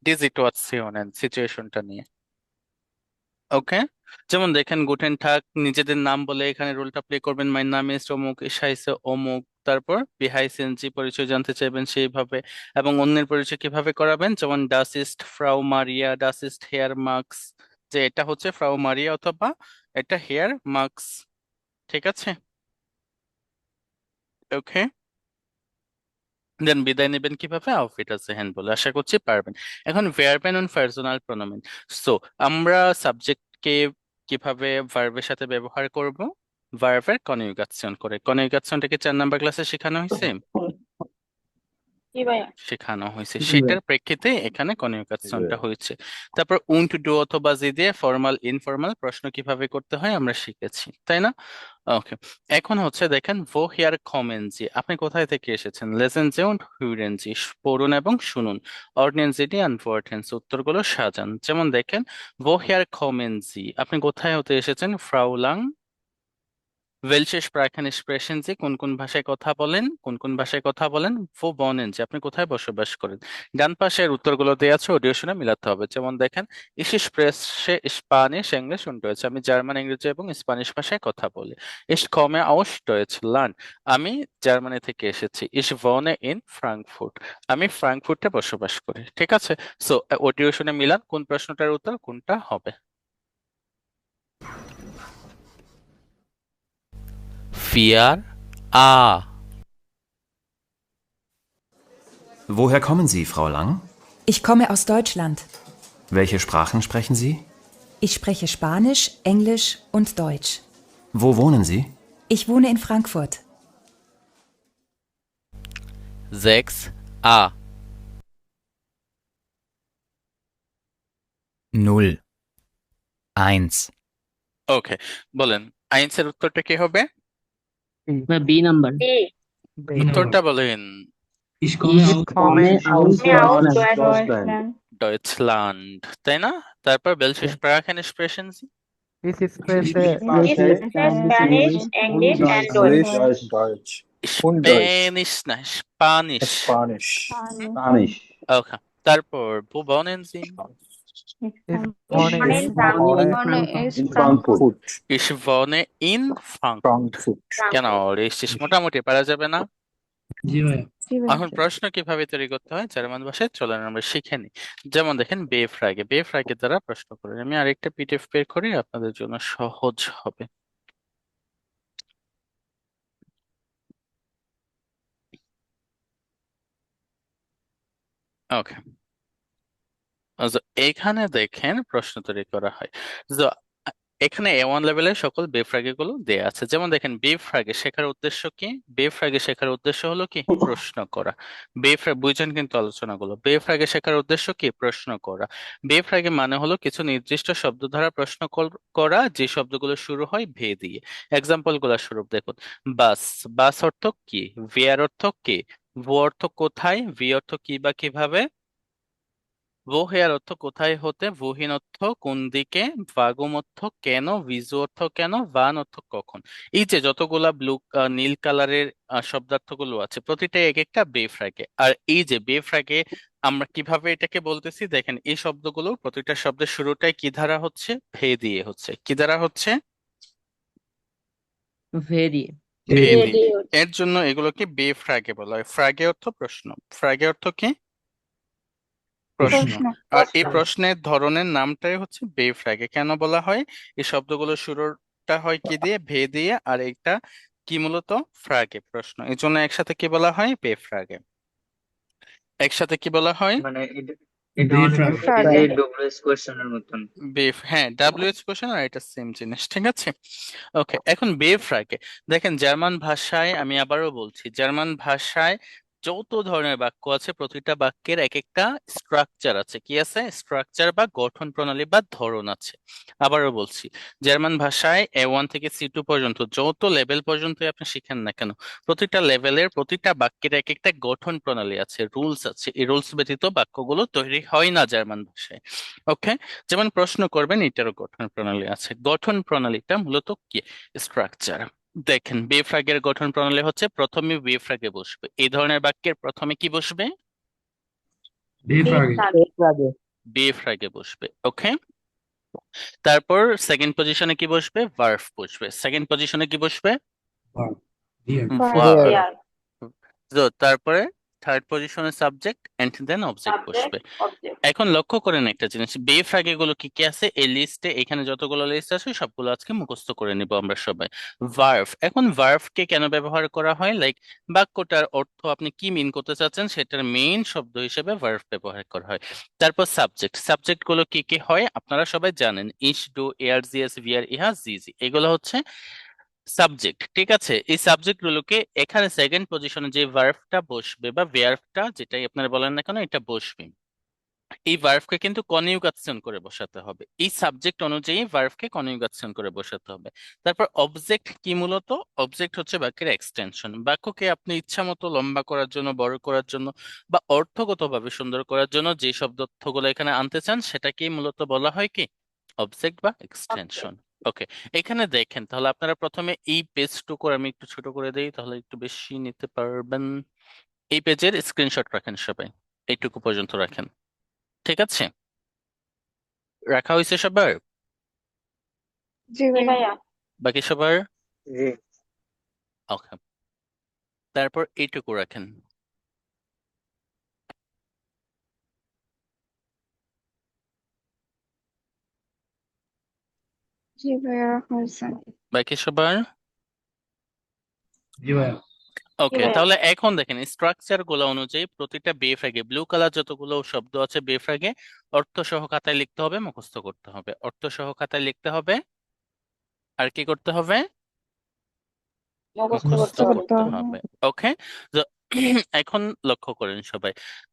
Die Situationen, সিচুয়েশনটা নিয়ে। ওকে, যেমন দেখেন গুটেন ঠাক নিজেদের নাম বলে এখানে রোলটা প্লে করবেন। মাই নাম ইজ অমুক, ইসাইসে অমুক, তারপর বিহাইসেন জি পরিচয় জানতে চাইবেন সেইভাবে, এবং অন্যের পরিচয় কিভাবে করাবেন, যেমন ডাস ইস্ট ফ্রাউ মারিয়া, ডাস ইস্ট হেয়ার মার্কস, যে এটা হচ্ছে ফ্রাউ মারিয়া অথবা এটা হেয়ার মার্কস, ঠিক আছে? ওকে, দেন বিদায় নেবেন কিভাবে? আউফ উইডারসেহেন বলে। আশা করছি পারবেন। এখন ভার্বেন অন পার্সোনাল প্রোনোমেন। সো আমরা সাবজেক্টকে কিভাবে ভার্বের সাথে ব্যবহার করব? ভার্বের কনজুগেশন করে। কনজুগেশনটা কি 4 নাম্বার ক্লাসে শেখানো হয়েছে? কি ভাইয়া? শেখানো হয়েছে, সেটার প্রেক্ষিতে এখানে কনজুগেশনটা হয়েছে। তারপর উন্ট ডু অথবা জি দিয়ে ফর্মাল ইনফর্মাল প্রশ্ন কিভাবে করতে হয় আমরা শিখেছি, তাই না? ওকে, এখন হচ্ছে দেখেন ভো হিয়ার কমেন জি, আপনি কোথায় থেকে এসেছেন? লেসেন জে উন্ড হুইরেন জি, পড়ুন এবং শুনুন। অর্ডিনেন্স জি আনফোর্টেন্স, উত্তরগুলো সাজান। যেমন দেখেন ভো হিয়ার কমেন জি, আপনি কোথায় হতে এসেছেন? ফ্রাউলাং ওয়েলসে স্প্রাchen sprechen Sie, কোন কোন ভাষায় কথা বলেন? কোন কোন ভাষায় কথা বলেন? wo wohnen Sie, আপনি কোথায় বসবাস করেন? ডান পাশের উত্তরগুলো দেওয়া আছে, অডিও শুনে মিলাতে হবে। যেমন দেখেন ich spreche Spanisch, English und Deutsch, আমি জার্মান, ইংরেজি এবং স্প্যানিশ ভাষায় কথা বলি। ich komme aus Deutschland, আমি জার্মানি থেকে এসেছি। ich wohne in Frankfurt, আমি ফ্রাঙ্কফুর্টে বসবাস করি। ঠিক আছে, সো অডিও শুনে মিলান কোন প্রশ্নটার উত্তর কোনটা হবে। 4a. Woher kommen Sie, Frau Lang? Ich komme aus Deutschland. Welche Sprachen sprechen Sie? Ich spreche Spanisch, Englisch und Deutsch. Wo wohnen Sie? Ich wohne in Frankfurt. 6a. 0. 1. ওকে, বলেন আইনসের উত্তরটা কি হবে? বি নাম্বার। উত্তরটা বলেন। Ich komme aus Deutschland. ডয়েচল্যান্ড, তাই না? তারপর welche Sprachen sprechen Sie? Ich spreche Spanish, English and English, Deutsch. Deutsch und Deutsch. Spanish না, স্প্যানিশ। Spanish. Spanish. ওকে, তারপর wo wohnen Sie? wohne in In Frankfurt. Ich wohne in Frankfurt। কেন রেজিস্ট্রেশন মোটামুটি পারা যাবে না? জি ভাইয়া। এখন প্রশ্ন কিভাবে তৈরি করতে হয় জার্মান ভাষায় চলেন আমরা শিখে নিই। যেমন দেখেন বে ফ্রাগে দ্বারা প্রশ্ন করেন। আমি আরেকটা পিডিএফ বের করি, আপনাদের জন্য সহজ হবে। ওকে, আচ্ছা, এখানে দেখেন প্রশ্ন তৈরি করা হয়। তো এখানে A1 লেভেলের সকল বেফ্রাগে গুলো দেয়া আছে। যেমন দেখেন, বেফ্রাগে শেখার উদ্দেশ্য কি? বেফ্রাগে শেখার উদ্দেশ্য হলো কি? প্রশ্ন করা। বুঝছেন কিন্তু আলোচনাগুলো। বেফ্রাগে শেখার উদ্দেশ্য কি? প্রশ্ন করা। বেফ্রাগে মানে হলো কিছু নির্দিষ্ট শব্দ দ্বারা প্রশ্ন করা, যে শব্দগুলো শুরু হয় ভে দিয়ে। এক্সাম্পল গুলা স্বরূপ দেখুন। বাস। বাস অর্থ কি? ভেয়ার অর্থ কি? ভো অর্থ কোথায়? ভি অর্থ কি বা কিভাবে? ভোহেয়ার অর্থ কোথায় হতে, ভুহীন অর্থ কোন দিকে, ভাগুম অর্থ কেন, ভিজু অর্থ কেন, ভান অর্থ কখন। এই যে যতগুলা নীল কালারের শব্দার্থগুলো আছে, প্রতিটাই এক একটা বেফ্রাগে। আর এই যে বেফ্রাগে আমরা কিভাবে এটাকে বলতেছি দেখেন, এই শব্দগুলো প্রতিটা শব্দের শুরুটাই কি দ্বারা হচ্ছে? ভে দিয়ে হচ্ছে। কি দ্বারা হচ্ছে? ভে দিয়ে। ভে ভে দিয়ে। দিয়ে হচ্ছে। এর জন্য এগুলোকে বেফ্রাগে বলা হয়। ফ্রাগে অর্থ প্রশ্ন। ফ্রাগে অর্থ কি? প্রশ্ন। প্রশ্ন। আর এই প্রশ্ন। প্রশ্নের ধরনের নামটাই হচ্ছে বেফ্রাগে। কেন বলা হয়? এই শব্দগুলো শুরুটা হয় কি দিয়ে? ভে দিয়ে। আর এটা কি মূলত? ফ্রাগে, প্রশ্ন। এই জন্য একসাথে কি বলা হয়? বেফ্রাগে। একসাথে কি বলা হয়? মানে এটা অনেকটা বেফ্রাগে। এই যে ফ্রাগে। ডব্লিউএস কোয়েশ্চেনের মতন। হ্যাঁ, ডাব্লিউএইচ কোশ্চেন আর এটা সেম জিনিস, ঠিক আছে। ওকে, এখন বেফ্রাগে দেখেন, জার্মান ভাষায়, আমি আবারও বলছি, জার্মান ভাষায় যত ধরনের বাক্য আছে, প্রতিটা বাক্যের এক একটা স্ট্রাকচার আছে। কি আছে? স্ট্রাকচার বা গঠন প্রণালী বা ধরন আছে। আবারও বলছি, জার্মান ভাষায় A1 থেকে C2 পর্যন্ত যত লেভেল পর্যন্তই আপনি শিখেন না কেন, প্রতিটা লেভেলের প্রতিটা বাক্যের এক একটা গঠন প্রণালী আছে, রুলস আছে। এই রুলস ব্যতীত বাক্যগুলো তৈরি হয় না জার্মান ভাষায়। ওকে, যেমন প্রশ্ন করবেন, এটারও গঠন প্রণালী আছে। গঠন প্রণালীটা মূলত কি? স্ট্রাকচার। দেখেন, বেফ্রাগের গঠন প্রণালী হচ্ছে প্রথমে বেফ্রাগে বসবে। এই ধরনের বাক্যের প্রথমে কি বসবে? বেফ্রাগে। বেফ্রাগে। বেফ্রাগে। বেফ্রাগে বসবে। ওকে, তারপর সেকেন্ড পজিশনে কি বসবে? ভার্ব বসবে। সেকেন্ড পজিশনে কি বসবে? ভার্ব। ভিয়ার। ভার্ব। ভার্ব। দেয়ার। তো তারপরে থার্ড পজিশনে subject and then object subject বসবে। অবজেক্ট। এখন লক্ষ্য করেন একটা জিনিস, বেফ্রাগে গুলো কি কি আছে এই লিস্টে। এখানে যতগুলো লিস্ট আছে সবগুলো আজকে মুখস্থ করে নিব আমরা সবাই। ভার্ভ। এখন ভার্ভ কে কেন ব্যবহার করা হয়? লাইক বাক্যটার অর্থ আপনি কি মিন করতে চাচ্ছেন সেটার মেইন শব্দ হিসেবে ভার্ভ ব্যবহার করা হয়। তারপর সাবজেক্ট। সাবজেক্ট গুলো কি কি হয় আপনারা সবাই জানেন। ইস, ডু, এয়ার, জিএস, ভিআর, ইহা, জিজি, এগুলো হচ্ছে সাবজেক্ট। ঠিক আছে, এই সাবজেক্ট গুলোকে এখানে সেকেন্ড পজিশনে যে ভার্বটা বসবে বা ভার্বটা যেটাই আপনারা বলেন না কেন, এটা বসবে। এই ভার্বকে কিন্তু কনজুগেশন করে বসাতে হবে। এই সাবজেক্ট অনুযায়ী ভার্বকে কনজুগেশন করে বসাতে হবে। তারপর অবজেক্ট কি? মূলত অবজেক্ট হচ্ছে বাক্যের এক্সটেনশন। বাক্যকে আপনি ইচ্ছা মতো লম্বা করার জন্য, বড় করার জন্য বা অর্থগতভাবে সুন্দর করার জন্য যে শব্দার্থগুলো এখানে আনতে চান সেটাকেই মূলত বলা হয় কি? অবজেক্ট বা এক্সটেনশন। ওকে, এখানে দেখেন তাহলে আপনারা প্রথমে এই পেজটুকু আমি একটু ছোট করে দেই, তাহলে একটু বেশি নিতে পারবেন। এই পেজের স্ক্রিনশট রাখেন সবাই, এইটুকু পর্যন্ত রাখেন। ঠিক আছে, রাখা হয়েছে সবার? জি জি ভাইয়া। ভাইয়া। বাকি সবার? জি। ওকে, তারপর এইটুকু রাখেন। জি ভাইয়া রাখা হয়েছে। বাকি সবার? জি ভাইয়া। জি ওকে, ভাইয়া। তাহলে এখন দেখেন স্ট্রাকচার গুলো অনুযায়ী প্রতিটা বেফ্রাগে, ব্লু কালার যতগুলো শব্দ আছে বেফ্রাগে, অর্থ সহ খাতায় লিখতে হবে, মুখস্থ করতে হবে। অর্থ সহ খাতায় লিখতে হবে, আর কি করতে হবে? মুখস্থ মুখস্থ করতে হবে। করতে করতে হবে। হবে। ওকে, এখন লক্ষ্য করেন সবাই,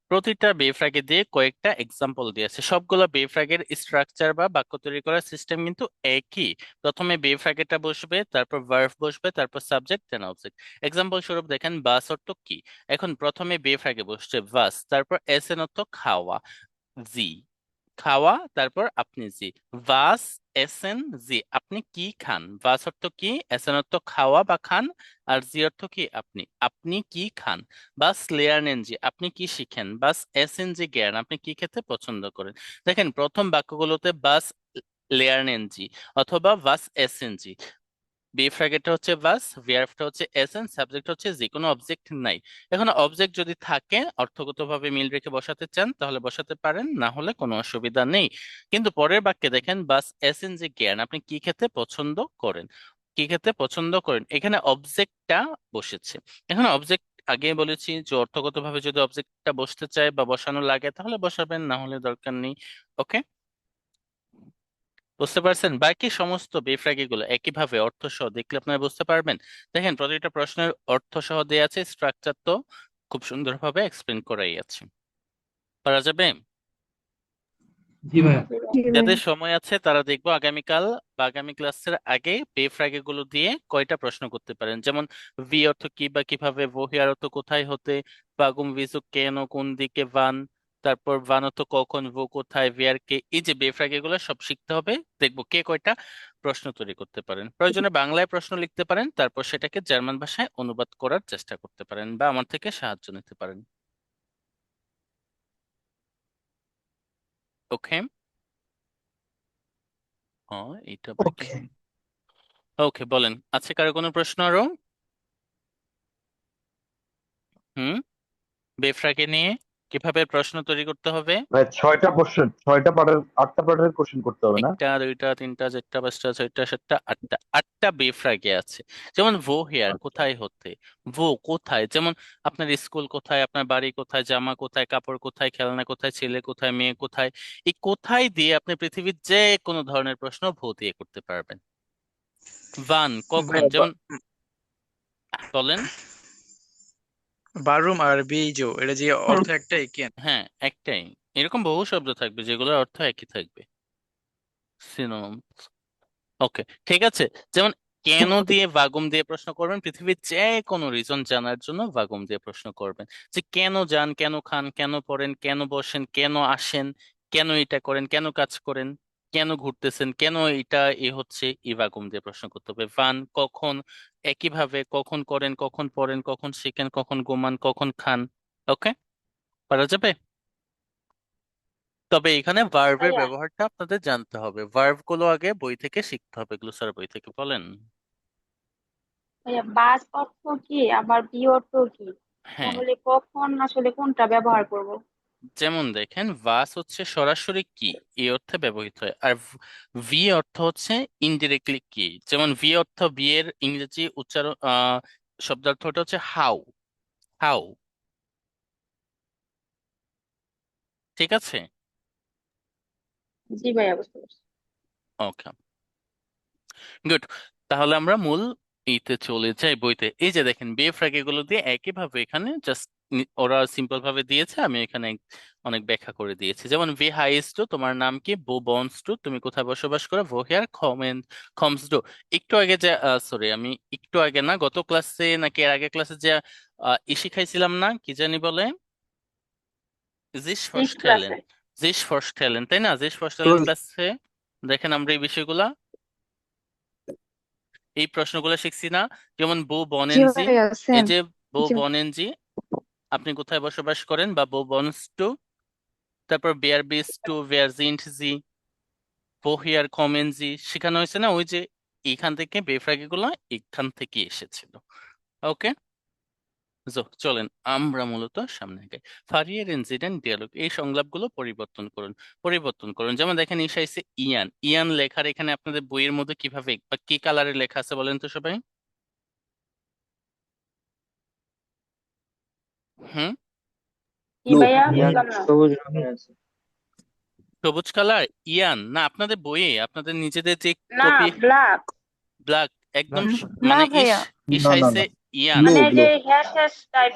প্রতিটা বেফ্রাগে দিয়ে কয়েকটা এক্সাম্পল দিয়েছে। সবগুলো বেফ্রাগের স্ট্রাকচার বা বাক্য তৈরি করার সিস্টেম কিন্তু একই। প্রথমে বেফ্রাগেটা বসবে, তারপর ভার্ব বসবে, তারপর সাবজেক্ট দেন অবজেক্ট। এক্সাম্পল স্বরূপ দেখেন, বাস অর্থ কি? এখন প্রথমে বেফ্রাগে বসছে বাস, তারপর এসেন অর্থ খাওয়া, জি, খাওয়া, তারপর আপনি জি, ভাস এসেন জি, আপনি কি খান। ভাস অর্থ কি, এসেন অর্থ খাওয়া বা খান, আর জি অর্থ কি আপনি, আপনি কি খান। বাস লেয়ার্নেন জি, আপনি কি শিখেন। বাস এসেন জি জ্ঞান, আপনি কি খেতে পছন্দ করেন। দেখেন প্রথম বাক্যগুলোতে বাস লেয়ার্নেন জি অথবা বাস এসেন জি, বেফ্রাগেটটা হচ্ছে ভার্ব, ভার্বটা হচ্ছে এসেন্স, সাবজেক্ট হচ্ছে যে, কোনো অবজেক্ট নাই। এখন অবজেক্ট যদি থাকে, অর্থগতভাবে মিল রেখে বসাতে চান তাহলে বসাতে পারেন, না হলে কোনো অসুবিধা নেই। কিন্তু পরের বাক্যে দেখেন, বাস এসেন যে জ্ঞান, আপনি কি খেতে পছন্দ করেন। কি খেতে পছন্দ করেন, এখানে অবজেক্টটা বসেছে। এখন অবজেক্ট আগেই বলেছি যে অর্থগতভাবে যদি অবজেক্টটা বসতে চায় বা বসানো লাগে তাহলে বসাবেন, না হলে দরকার নেই। ওকে, বুঝতে পারছেন? বাকি সমস্ত বেফ্রাগি গুলো একইভাবে অর্থ সহ দেখলে আপনারা বুঝতে পারবেন। দেখেন প্রতিটা প্রশ্নের অর্থ সহ দেওয়া আছে, স্ট্রাকচার তো খুব সুন্দরভাবে এক্সপ্লেন করাই আছে। পারা যাবে? জি ভাইয়া। জি ভাইয়া। যাদের সময় আছে তারা দেখবো আগামীকাল বা আগামী ক্লাসের আগে বেফ্রাগে গুলো দিয়ে কয়টা প্রশ্ন করতে পারেন। যেমন ভি অর্থ কি বা কিভাবে, ভহিয়ার অর্থ কোথায় হতে, বাগুম ভিজু কেন কোন দিকে, ভান, তারপর ভান অর্থ কখন, ভো কোথায়, ভিয়ার কে। এই যে বেফ্রাগে গুলো সব শিখতে হবে, দেখবো কে কয়টা প্রশ্ন তৈরি করতে পারেন। প্রয়োজনে বাংলায় প্রশ্ন লিখতে পারেন, তারপর সেটাকে জার্মান ভাষায় অনুবাদ করার চেষ্টা করতে পারেন বা আমার থেকে সাহায্য নিতে পারেন। ওকে, এটা আবার কি? ওকে। ওকে, বলেন, আছে কারো কোনো প্রশ্ন আরো? হুম, বেফ্রাকে নিয়ে কিভাবে প্রশ্ন তৈরি করতে হবে? ভাই 8টা পার্টের কোশ্চেন করতে হবে না? একটা, দুইটা, তিনটা, চারটা, পাঁচটা, ছয়টা, সাতটা, আটটা। আটটা বেফ্রাগে আছে। যেমন ভো হেয়ার আচ্ছা। কোথায় হতে, ভো কোথায়, যেমন আপনার স্কুল কোথায়, আপনার বাড়ি কোথায়, জামা কোথায়, কাপড় কোথায়, খেলনা কোথায়, ছেলে কোথায়, মেয়ে কোথায়। এই কোথায় দিয়ে আপনি পৃথিবীর যে কোনো ধরনের প্রশ্ন ভো দিয়ে করতে পারবেন। ভান কখন, ভাইয়া যেমন বলেন। বারুম আর বেইজো এটা যে অর্থ একটাই কেন? হ্যাঁ, একটাই। এরকম বহু শব্দ থাকবে যেগুলোর অর্থ একই থাকবে, সিনোনিম। ওকে, ঠিক আছে। যেমন কেন দিয়ে ভাগুম দিয়ে প্রশ্ন করবেন, পৃথিবীর যে কোনো রিজন জানার জন্য ভাগুম দিয়ে প্রশ্ন করবেন। যে কেন যান, কেন খান, কেন পড়েন, কেন বসেন, কেন আসেন, কেন এটা করেন, কেন কাজ করেন, কেন ঘুরতেছেন, কেন এটা হচ্ছে, এই ভাগুম দিয়ে প্রশ্ন করতে হবে। ভান কখন, একইভাবে কখন করেন, কখন পড়েন, কখন শিখেন, কখন ঘুমান, কখন খান। ওকে, পারা যাবে? তবে এখানে ভার্বের ভাইয়া ব্যবহারটা আপনাদের জানতে হবে, ভার্ব গুলো আগে বই থেকে শিখতে হবে, গ্লোসার বই থেকে। বলেন। ভাইয়া বাস অর্থ কি আবার বি অর্থ কি, হ্যাঁ, তাহলে কখন আসলে কোনটা ব্যবহার করব? যেমন দেখেন ভাস হচ্ছে সরাসরি কি, এই অর্থে ব্যবহৃত হয়, আর ভি অর্থ হচ্ছে ইনডিরেক্টলি কি। যেমন ভি অর্থ, ভি এর ইংরেজি উচ্চারণ শব্দার্থটা হচ্ছে হাউ, হাউ। ঠিক আছে, জি ভাইয়া, বুঝতে পারছি। ওকে, গুড। তাহলে আমরা মূল ইতে চলে যাই, বইতে। এই যে দেখেন বেফ্রাগ এগুলো দিয়ে একইভাবে এখানে জাস্ট ওরা সিম্পল ভাবে দিয়েছে, আমি এখানে অনেক ব্যাখ্যা করে দিয়েছি। যেমন ভি হাইস টু, তোমার নাম কি, বো বনস টু, তুমি কোথায় বসবাস করো, ভো হেয়ার কমেন কমস টু। একটু আগে যে, সরি আমি একটু আগে না, গত ক্লাসে নাকি এর আগে ক্লাসে যে শিখাইছিলাম না, কি জানি বলে, জিস সিক্স ফরস্টেলেন, ক্লাসে। জিস ফরস্টেলেন, তাই না? জিস ফরস্টেলেন ক্লাসে দেখেন আমরা এই বিষয়গুলা, এই প্রশ্নগুলো শিখছি না? যেমন বো জি বনেনজি, ভাইয়া এই সেম। যে বো জি বনেনজি, আপনি কোথায় বসবাস করেন, বা বো বনস টু, তারপর বেয়ার বিস টু, বেয়ার জিন্ট জি, বো হিয়ার কমেন জি, শেখানো হয়েছে না? ওই যে এইখান থেকে বেফ্রাগি গুলো এখান থেকে এসেছিল। ওকে, চলেন আমরা মূলত সামনে আগাই। ফারিয়ার ইনসিডেন্ট ডিয়ালগ, এই সংলাপগুলো পরিবর্তন করুন, পরিবর্তন করুন। যেমন দেখেন ইসাইছে ইয়ান, ইয়ান লেখার এখানে আপনাদের বইয়ের মধ্যে কিভাবে বা কি কালারের লেখা আছে বলেন তো সবাই। হুম, কি ভাইয়া, ইয়ান বুঝলাম না। সবুজ রঙের আছে। সবুজ কালার ইয়ান না, আপনাদের বইয়ে আপনাদের নিজেদের যে না, কপি, ব্ল্যাক। ব্ল্যাক একদম না মানে ভাইয়া, না না ইসাইছে না, ইয়ান, ব্লু মানে এই ব্লু। যে হ্যাশ হ্যাশ টাইপ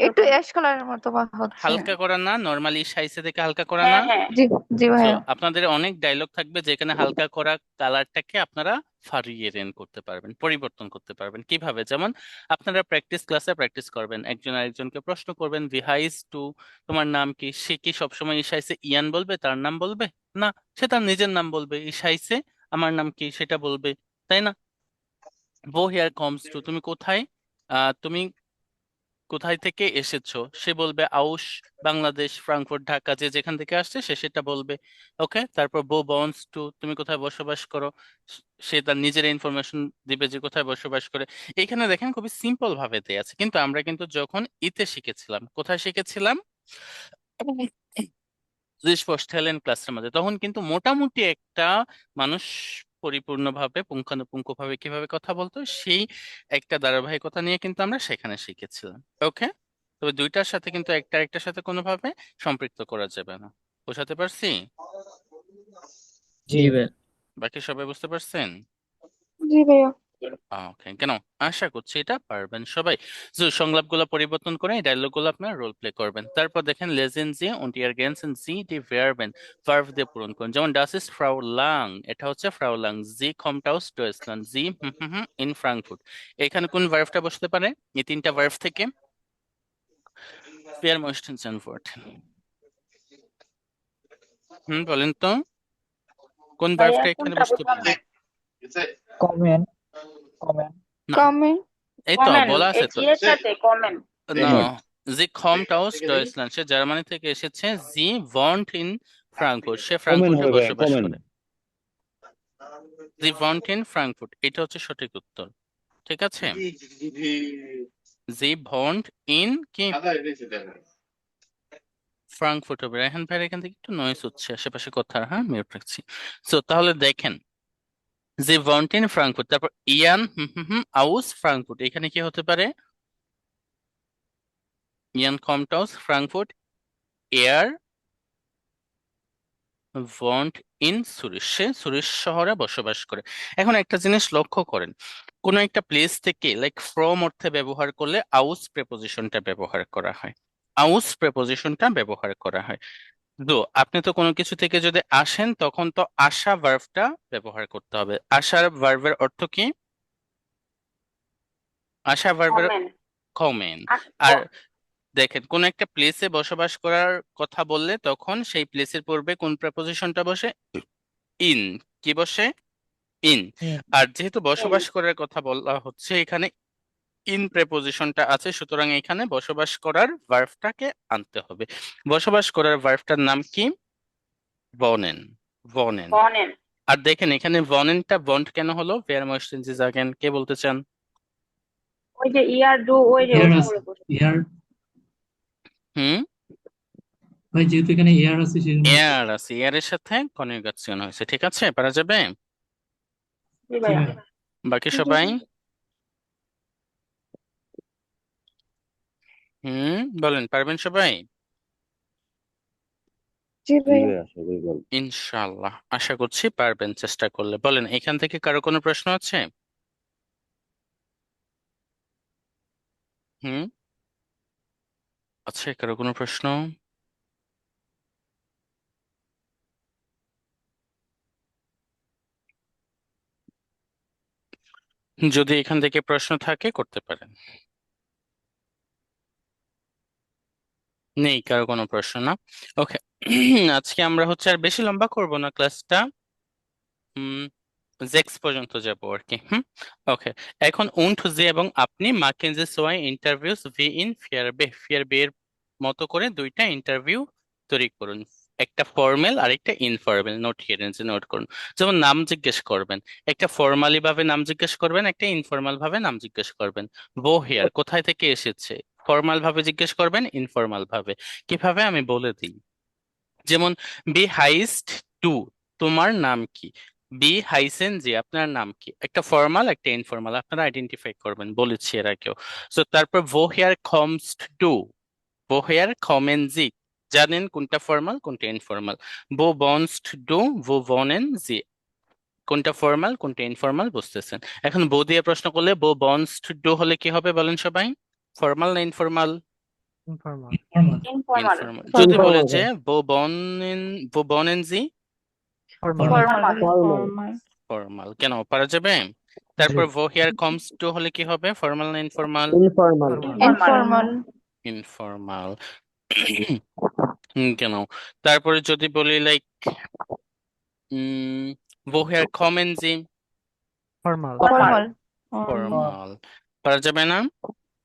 একটু এরকম। অ্যাশ কালারের মতো বা হচ্ছে। হালকা করা না, নর্মালি ইসাইছে থেকে হালকা করা হ্যাঁ না। হ্যাঁ। জি জি সো ভাইয়া। আপনাদের অনেক ডায়লগ থাকবে যেখানে হালকা করা কালারটাকে আপনারা ফারিয়েরেন করতে পারবেন, পরিবর্তন করতে পারবেন। কিভাবে? যেমন আপনারা প্র্যাকটিস ক্লাসে প্র্যাকটিস করবেন, একজন আরেকজনকে প্রশ্ন করবেন, ভিহাইস টু, তোমার নাম কি? সে কি সবসময় ইসাইছে ইয়ান বলবে, তার নাম বলবে? না, সে তার নিজের নাম বলবে, ইসাইছে আমার নাম কি সেটা বলবে, তাই না? বো হেয়ার কমস টু, তুমি কোথায়, তুমি কোথায় থেকে এসেছো, সে বলবে আউশ, বাংলাদেশ, ফ্রাঙ্কফুর্ট, ঢাকা, যে যেখান থেকে আসছে সে সেটা বলবে। ওকে, তারপর বো বন্স টু, তুমি কোথায় বসবাস করো, সে তার নিজের ইনফরমেশন দিবে যে কোথায় বসবাস করে। এখানে দেখেন খুবই সিম্পল ভাবে দেয়া আছে, কিন্তু আমরা কিন্তু যখন ইতে শিখেছিলাম, কোথায় শিখেছিলাম, ক্লাসের মধ্যে, তখন কিন্তু মোটামুটি একটা মানুষ পরিপূর্ণভাবে পুঙ্খানুপুঙ্খভাবে কিভাবে কথা বলতো সেই একটা ধারাবাহিকতা নিয়ে কিন্তু আমরা সেখানে শিখেছিলাম। ওকে, তবে দুইটার সাথে কিন্তু একটা আরেকটার সাথে কোনোভাবে সম্পৃক্ত করা যাবে না। বোঝাতে পারছি? জি জি ভাইয়া। বাকি সবাই বুঝতে পারছেন? জি ভাইয়া। ওকে, কেন আশা করছি এটা পারবেন সবাই। যে সংলাপগুলো পরিবর্তন করে এই ডায়লগগুলো আপনারা রোল প্লে করবেন। তারপর দেখেন লেজেন জি und ergänzen Sie die Verben, verb দিয়ে পূরণ করুন। যেমন ডাস ইজ ফ্রাউ লাং, এটা হচ্ছে ফ্রাউ লাং। জি kommt aus Deutschland, জি in Frankfurt। এখানে কোন ভার্বটা বসতে পারে এই তিনটা ভার্ব থেকে? wer möchten Sie antworten? বলেন তো কোন ভাইয়া ভার্বটা এখানে কোনটা বসতে বুঝলাম পারে? না। কমেন্ট কমেন্ট না, কমেন্ট। এই তো কমেন্ট বলা আছে এই তো। জি এর সাথে কমেন্ট। না, জি kommt aus Deutschland, সে জার্মানি থেকে এসেছে। জি wohnt in Frankfurt, সে কমেন ফ্রাঙ্কফুর্টে হবে ভাইয়া, বসবাস কমেন। করে। জি wohnt in Frankfurt, এটা হচ্ছে সঠিক উত্তর। ঠিক আছে, জি wohnt in কি ফ্রাঙ্কফুর্ট হবে। রায়হান ভাই এখান থেকে একটু নয়েজ হচ্ছে আশেপাশে কথা, হ্যাঁ মিউট রাখছি। সো তাহলে দেখেন জি wohnt in Frankfurt, তারপর ইয়ান aus Frankfurt, এখানে কি হতে পারে? ইয়ান kommt aus Frankfurt, er wohnt in Zurich, সে সুরিশ শহরে বসবাস করে। এখন একটা জিনিস লক্ষ্য করেন, কোন একটা প্লেস থেকে লাইক ফ্রম অর্থে ব্যবহার করলে আউস প্রেপোজিশনটা ব্যবহার করা হয়। আউস প্রেপোজিশনটা ব্যবহার করা হয়। তো আপনি তো কোনো কিছু থেকে যদি আসেন তখন তো আসা ভার্বটা ব্যবহার করতে হবে। আসার ভার্বের অর্থ কি? আসা ভার্বের কমেন্ট। কমেন। আর দেখেন কোন একটা প্লেসে বসবাস করার কথা বললে তখন সেই প্লেসের পূর্বে কোন প্রেপোজিশনটা বসে? ইন। কি বসে? ইন। আর যেহেতু বসবাস করার কথা বলা হচ্ছে এখানে ইন প্রেপোজিশনটা আছে, সুতরাং এখানে বসবাস করার ভার্বটাকে আনতে হবে। বসবাস করার ভার্বটার নাম কি? wohnen, wohnen। বনেন। আর দেখেন এখানে wohnenটা বন্ড কেন হলো? wer möchten Sie sagen, কে বলতে চান? ওই যে ইয়ার ডু ওই যে এয়ার ওটা আছে, বলে বসে। এয়ার ভাই যেহেতু এখানে এয়ার আছে সেজন্য এয়ার আছে, এয়ারের সাথে কনজুগেশন হয়েছে। ঠিক আছে, পারা যাবে? জি ভাইয়া। বাকি সবাই বলেন, পারবেন সবাই? জি জি ভাইয়া। ভাইয়া, সবাই বল। ইনশাআল্লাহ আশা করছি পারবেন চেষ্টা করলে। বলেন এখান থেকে কারো কোনো প্রশ্ন আছে? আছে কারো কোনো প্রশ্ন? যদি এখান থেকে প্রশ্ন থাকে করতে পারেন। নেই কারো কোনো প্রশ্ন না? ওকে, আজকে আমরা হচ্ছে আর বেশি লম্বা করব না ক্লাসটা, জেক্স পর্যন্ত যাব আর কি। ওকে, এখন উন্ট যে এবং আপনি মাকেনজি সোয়াই ইন্টারভিউস ভি ইন ফিয়ারবে এর মতো করে দুইটা ইন্টারভিউ তৈরি করুন, একটা ফর্মাল আর একটা ইনফর্মাল। নোট হিয়ারেন্সে নোট করুন। যেমন নাম জিজ্ঞেস করবেন, একটা ফর্মালি ভাবে নাম জিজ্ঞেস করবেন, একটা ইনফর্মাল ভাবে নাম জিজ্ঞেস করবেন। বো হেয়ার কোথায় থেকে এসেছে, ফর্মাল ভাবে জিজ্ঞেস করবেন, ইনফর্মাল ভাবে। কিভাবে আমি বলে দিই, যেমন বি হাইস্ট টু, তোমার নাম কি? বি হাইসেন জি, আপনার নাম কি? একটা ফর্মাল একটা ইনফর্মাল, আপনারা আইডেন্টিফাই করবেন, বলেছি এর আগেও। সো তারপর ভো হেয়ার কমস টু, ভো হেয়ার কমেন জি, জানেন কোনটা ফর্মাল কোনটা ইনফর্মাল। ভো বনস ডু, ভো বনেন জি, কোনটা ফর্মাল কোনটা ইনফর্মাল বুঝতেছেন। এখন বো দিয়ে প্রশ্ন করলে বো বনস ডু হলে কি হবে বলেন সবাই? ফর্মাল না ইনফর্মাল? ইনফর্মাল। ইনফর্মাল। ইনফর্মাল। যদি বলে যে ভো বনেন জি, ফর্মাল। ফর্মাল। কেন, পারা যাবে? তারপর ভো হিয়ার কমস টু হলে কি হবে, ফর্মাল না ইনফর্মাল? ইনফর্মাল। ইনফর্মাল। ইনফর্মাল। কেন? তারপরে যদি বলি লাইক ভো হিয়ার কমেন জি, ফর্মাল। ফর্মাল। ফর্মাল। পারা যাবে না?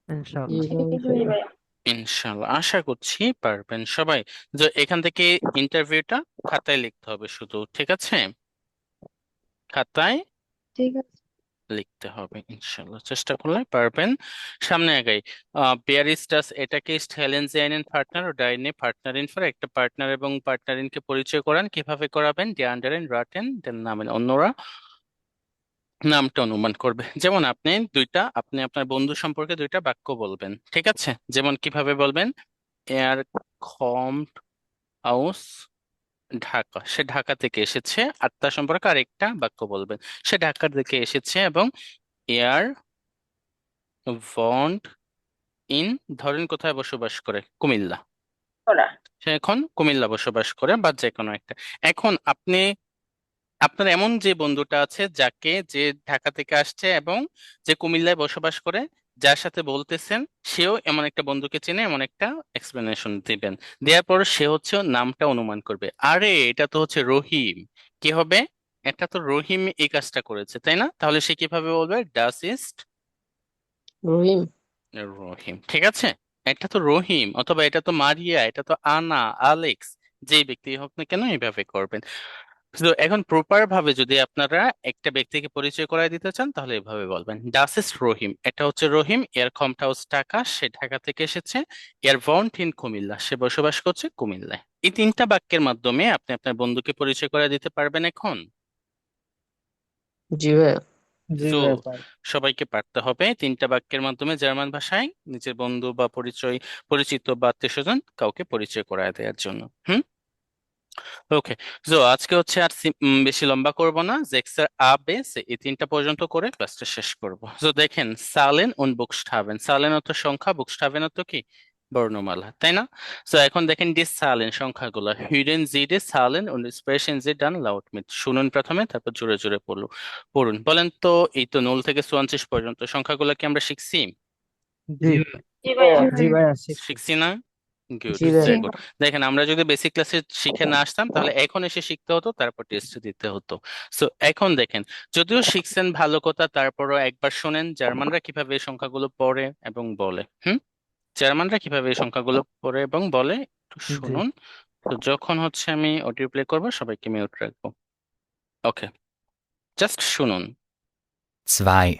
ইনশাআল্লাহ। জি ভাইয়া। ইনশাল্লাহ আশা করছি পারবেন সবাই। যে এখান থেকে ইন্টারভিউটা খাতায় লিখতে হবে শুধু, ঠিক আছে? খাতায় ঠিক আছে। লিখতে হবে, ইনশাল্লাহ চেষ্টা করলে পারবেন। সামনে আগাই। বেয়ার ইজ ডাস, এটাকে স্টেলেন জাইনেন পার্টনার ও ডাইনে পার্টনার ইন ফর, একটা পার্টনার এবং পার্টনার ইনকে পরিচয় করান, কিভাবে করাবেন? ডি আন্ডারেন রাটেন দেন নামেন অন্যরা। নামটা অনুমান করবে। যেমন আপনি আপনার বন্ধু সম্পর্কে দুইটা বাক্য বলবেন, ঠিক আছে? যেমন কিভাবে বলবেন? এয়ার কমড আউস ঢাকা, সে ঢাকা থেকে এসেছে। আর তার সম্পর্কে আরেকটা বাক্য বলবেন, সে ঢাকা থেকে এসেছে। এবং এয়ার ভন্ড ইন, ধরেন কোথায় বসবাস করে? কুমিল্লা। ওরা সে এখন কুমিল্লা বসবাস করে, বা যে কোনো একটা। এখন আপনার এমন যে বন্ধুটা আছে যে ঢাকা থেকে আসছে এবং যে কুমিল্লায় বসবাস করে, যার সাথে বলতেছেন, সেও এমন একটা বন্ধুকে চেনে, এমন একটা এক্সপ্লেনেশন দিবেন। দেওয়ার পর সে হচ্ছে ওর নামটা অনুমান করবে। আরে এটা তো হচ্ছে রহিম। কি হবে? এটা তো রহিম এই কাজটা করেছে, তাই না? তাহলে সে কিভাবে বলবে? ডাস ইস্ট রহিম। রহিম, ঠিক আছে? এটা তো রহিম, অথবা এটা তো মারিয়া, এটা তো আনা, আলেক্স, যেই ব্যক্তি হোক না কেন এইভাবে করবেন। তো এখন প্রপার ভাবে যদি আপনারা একটা ব্যক্তিকে পরিচয় করায় দিতে চান, তাহলে এভাবে বলবেন, ডাস ইজ রহিম, এটা হচ্ছে রহিম, এর কমড হাউস ঢাকা, সে ঢাকা থেকে এসেছে। এর ভন্ট ইন কুমিল্লা, সে বসবাস করছে কুমিল্লায়। এই তিনটা বাক্যের মাধ্যমে আপনি আপনার বন্ধুকে পরিচয় করায় দিতে পারবেন এখন। জি ভাইয়া। জি তো ভাইয়া পারি। সবাইকে পারতে হবে তিনটা বাক্যের মাধ্যমে জার্মান ভাষায় নিজের বন্ধু বা পরিচিত বা আত্মীয় স্বজন কাউকে পরিচয় করায় দেওয়ার জন্য। ওকে। তো আজকে হচ্ছে আর বেশি লম্বা করব না, জেক্সার আ বেস এই তিনটা পর্যন্ত করে ক্লাসটা শেষ করব। তো দেখেন, সালেন und বুকস্টাভেন, সালেন অর্থ সংখ্যা, বুকস্টাভেন অর্থ কি? বর্ণমালা, তাই না? তো এখন দেখেন ডি সালেন সংখ্যাগুলো, হিডেন জি day সালেন und sprechen Sie dann laut mit, শুনুন প্রথমে, তারপর জোরে জোরে পড়ুন। বলেন তো, এই তো 0 থেকে 34 পর্যন্ত সংখ্যাগুলো কি আমরা শিখছি? জি জি ভাইয়া জি ভাইয়া শিখছি। শিখছি না? গুড, জি ভাইয়া। Very good. দেখেন, আমরা যদি বেসিক ক্লাসে শিখে না আসতাম, তাহলে এখন এসে শিখতে হতো, তারপর টেস্ট দিতে হতো। সো এখন দেখেন, যদিও শিখছেন ভালো কথা, তারপরও একবার শোনেন জার্মানরা কিভাবে এই সংখ্যাগুলো পড়ে এবং বলে। জার্মানরা কিভাবে এই সংখ্যাগুলো পড়ে এবং বলে, একটু জি শুনুন। তো যখন হচ্ছে আমি অডিও প্লে করবো, সবাইকে মিউট রাখবো। ওকে, জাস্ট শুনুন। 2,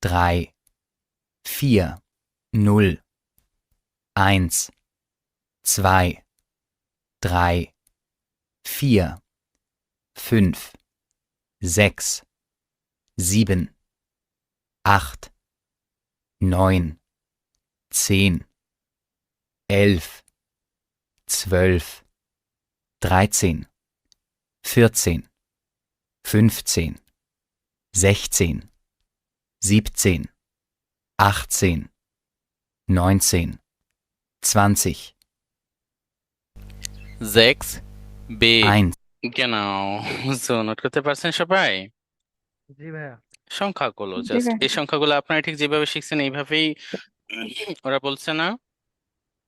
3, 4, 0, 1, 2, 3, 4, 5, 6, 7, 8, 9, 10, 11, 12, 13, 14, 15, 16, 17, 18, 19, 20, 6 বে, 1, genau, সো নোট করতে পারছেন সবাই জি ভাইয়া। সংখ্যাগুলো? জি জাস্ট ভাইয়া। এই সংখ্যাগুলো আপনারা ঠিক যেভাবে শিখছেন এইভাবেই ওরা বলছে না?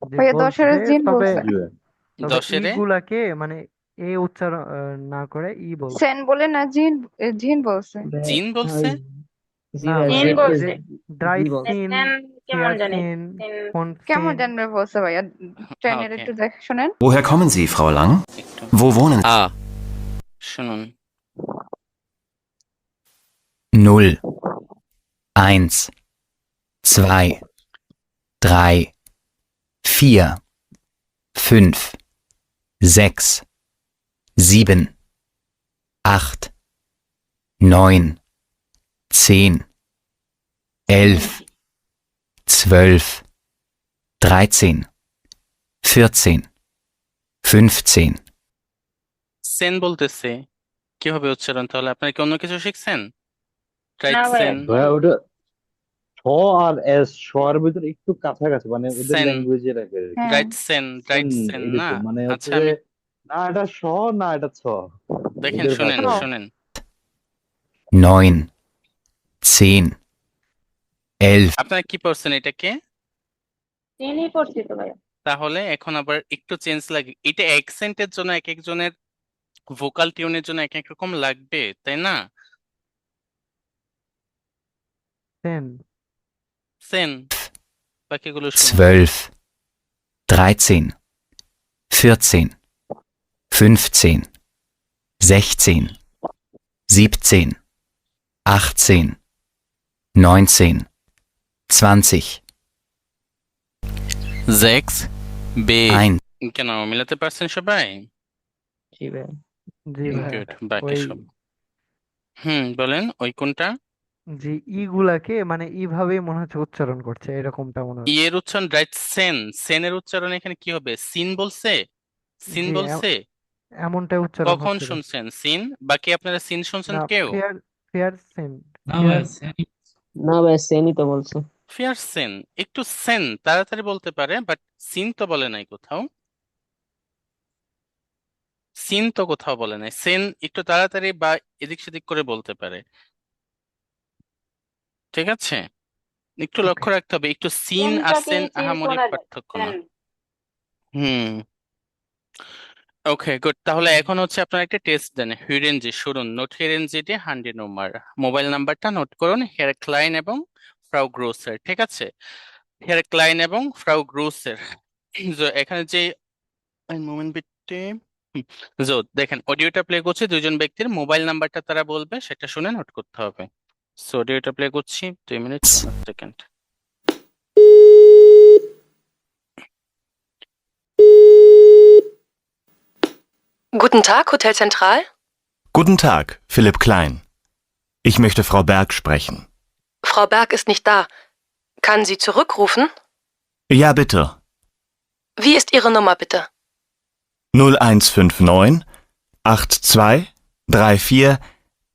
জি ভাইয়া বলছে, 10-এর জিন তবে বলছে। তবে ই 10-এর গুলাকে মানে এ উচ্চারণ না করে ই বলছে। সেন বলে না, জিন জিন বলছে। জিন বলছে? জি না ভাইয়া। জিন মানে বলছে। যে ড্রাই জি বলছে। সিন, কেমন জানি হিয়াসিন, সেন কেমন ফনসিন। জানবে বলছে ভাইয়া? ট্রেনের ওকে, একটু দেখ শোনেন। Woher kommen Sie, Frau Lang? একটু Wo wohnen শুনুন। 0, 1, 2, 3, 4, 5, 6, 7, 8, 9, 10, 11, 12, 13, 14, 15, সেন বলতেছে, কি হবে উচ্চারণ? তাহলে আপনারা কি অন্য কিছু শিখছেন? না রাইট ভাইয়া সেন, ভাইয়া ওটা ছ আর এস শর ভিতরে একটু কাছাকাছি, মানে ওদের সেন, ল্যাঙ্গুয়েজের আগে আর কি। হ্যাঁ রাইট সেন, রাইট সেন না? এরকম মানে হচ্ছে আচ্ছা, যে আমি না এটা শ না এটা ছ দেখেন, ওদের শুনেন ভাষায়। শুনেন 9, 10, 11, আপনারা কি পড়ছেন এটাকে? চিনি পড়ছি তো ভাইয়া। তাহলে এখন আবার একটু চেঞ্জ লাগে, এটা অ্যাকসেন্টের জন্য এক একজনের ভোকাল টিউনের জন্য এক এক রকম লাগবে, তাই না? সেন। সেন, বাকিগুলো শুনুন। 12, 13, 14, 15, 16, 17, 18, 19, 20, 6 বে, 1, কেন মিলাতে পারছেন সবাই? জি ভাইয়া। জি ভাইয়া। গুড, বাকি ওই সব বলেন ওই কোনটা? জি, ই গুলাকে মানে এইভাবেই মনে হচ্ছে উচ্চারণ করছে, এরকমটা মনে ই হচ্ছে। এর উচ্চারণ রাইট, সেন। সেনের উচ্চারণ এখানে কি হবে? সিন বলছে? সিন জি, বলছে? এমনটাই উচ্চারণ কখন হচ্ছে ভাই। শুনছেন সিন? বাকি আপনারা সিন শুনছেন না, কেউ? ফেয়ার, ফেয়ার সেন, না ফেয়ার। ভাই সেনই না ভাই সেনই তো বলছে। ফিয়ার সেন। একটু সেন তাড়াতাড়ি বলতে পারে, বাট সিন তো বলে নাই কোথাও। সিন তো কোথাও বলে নাই। সেন একটু তাড়াতাড়ি বা এদিক সেদিক করে বলতে পারে। ঠিক আছে, একটু ওকে। লক্ষ্য রাখতে হবে, একটু সিন আর সেনটাকে সেন চিল আহামরি শোনা যায়, পার্থক্য না। সেন। হুম। ওকে গুড, তাহলে এখন হচ্ছে আপনার একটা টেস্ট দেন। হিরেনজি শুনুন, নোট হিরেনজিটি হান্ডি নোমার। মোবাইল নাম্বারটা নোট করুন, হেয়ার ক্লাইন এবং ফ্রাউ গ্রোসের। ঠিক আছে, হেয়ার ক্লাইন এবং ফ্রাউ গ্রোসের। এখানে যে মোমেন্ট বিটে দেখেন অডিওটা প্লে করছি, দুইজন ব্যক্তির মোবাইল নাম্বারটা তারা বলবে, সেটা শুনে নোট করতে হবে। সো অডিওটা প্লে করছি, 2 minute 1 second. Guten Tag, Hotel Zentral. Guten Tag, Philipp Klein. Ich möchte Frau Berg sprechen. Frau Berg ist nicht da. Kann sie zurückrufen? Ja, bitte. Wie ist Ihre Nummer bitte? 0159 82 34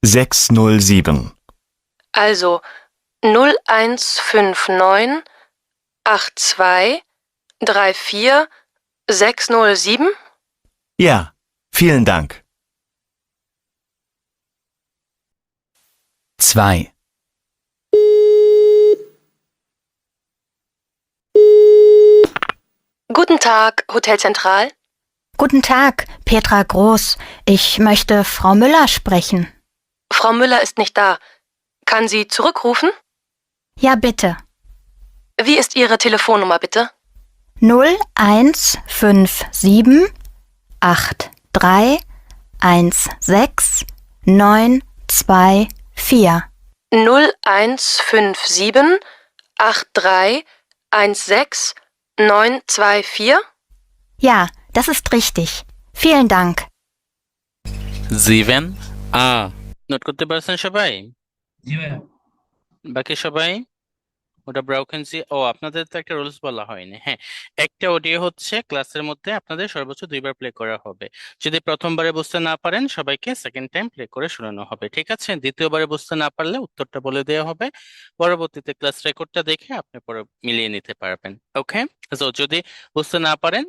607. Also 0159 82 34 607. Ja, vielen Dank. 2, Guten Tag, Hotel Zentral. Guten Tag, Petra Groß. Ich möchte Frau Müller sprechen. Frau Müller ist nicht da. Kann sie zurückrufen? Ja, bitte. Wie ist Ihre Telefonnummer bitte? 0157 83 16 924. 0157 83 16 924. Ja, das ist richtig. Vielen Dank. 7 note করতে পারছেন সবাই? জি ভাইয়া। বাকি সবাই ওটা ব্রাউকেন্সি। আপনাদের তো একটা রুলস বলা হয়নি। হ্যাঁ, একটা অডিও হচ্ছে ক্লাসের মধ্যে আপনাদের সর্বোচ্চ 2 বার প্লে করা হবে। যদি প্রথমবারে বুঝতে না পারেন সবাইকে সেকেন্ড টাইম প্লে করে শোনানো হবে। ঠিক আছে, দ্বিতীয়বারে বুঝতে না পারলে উত্তরটা বলে দেওয়া হবে, পরবর্তীতে ক্লাস রেকর্ডটা দেখে আপনি পরে মিলিয়ে নিতে পারবেন। ওকে, তো যদি বুঝতে না পারেন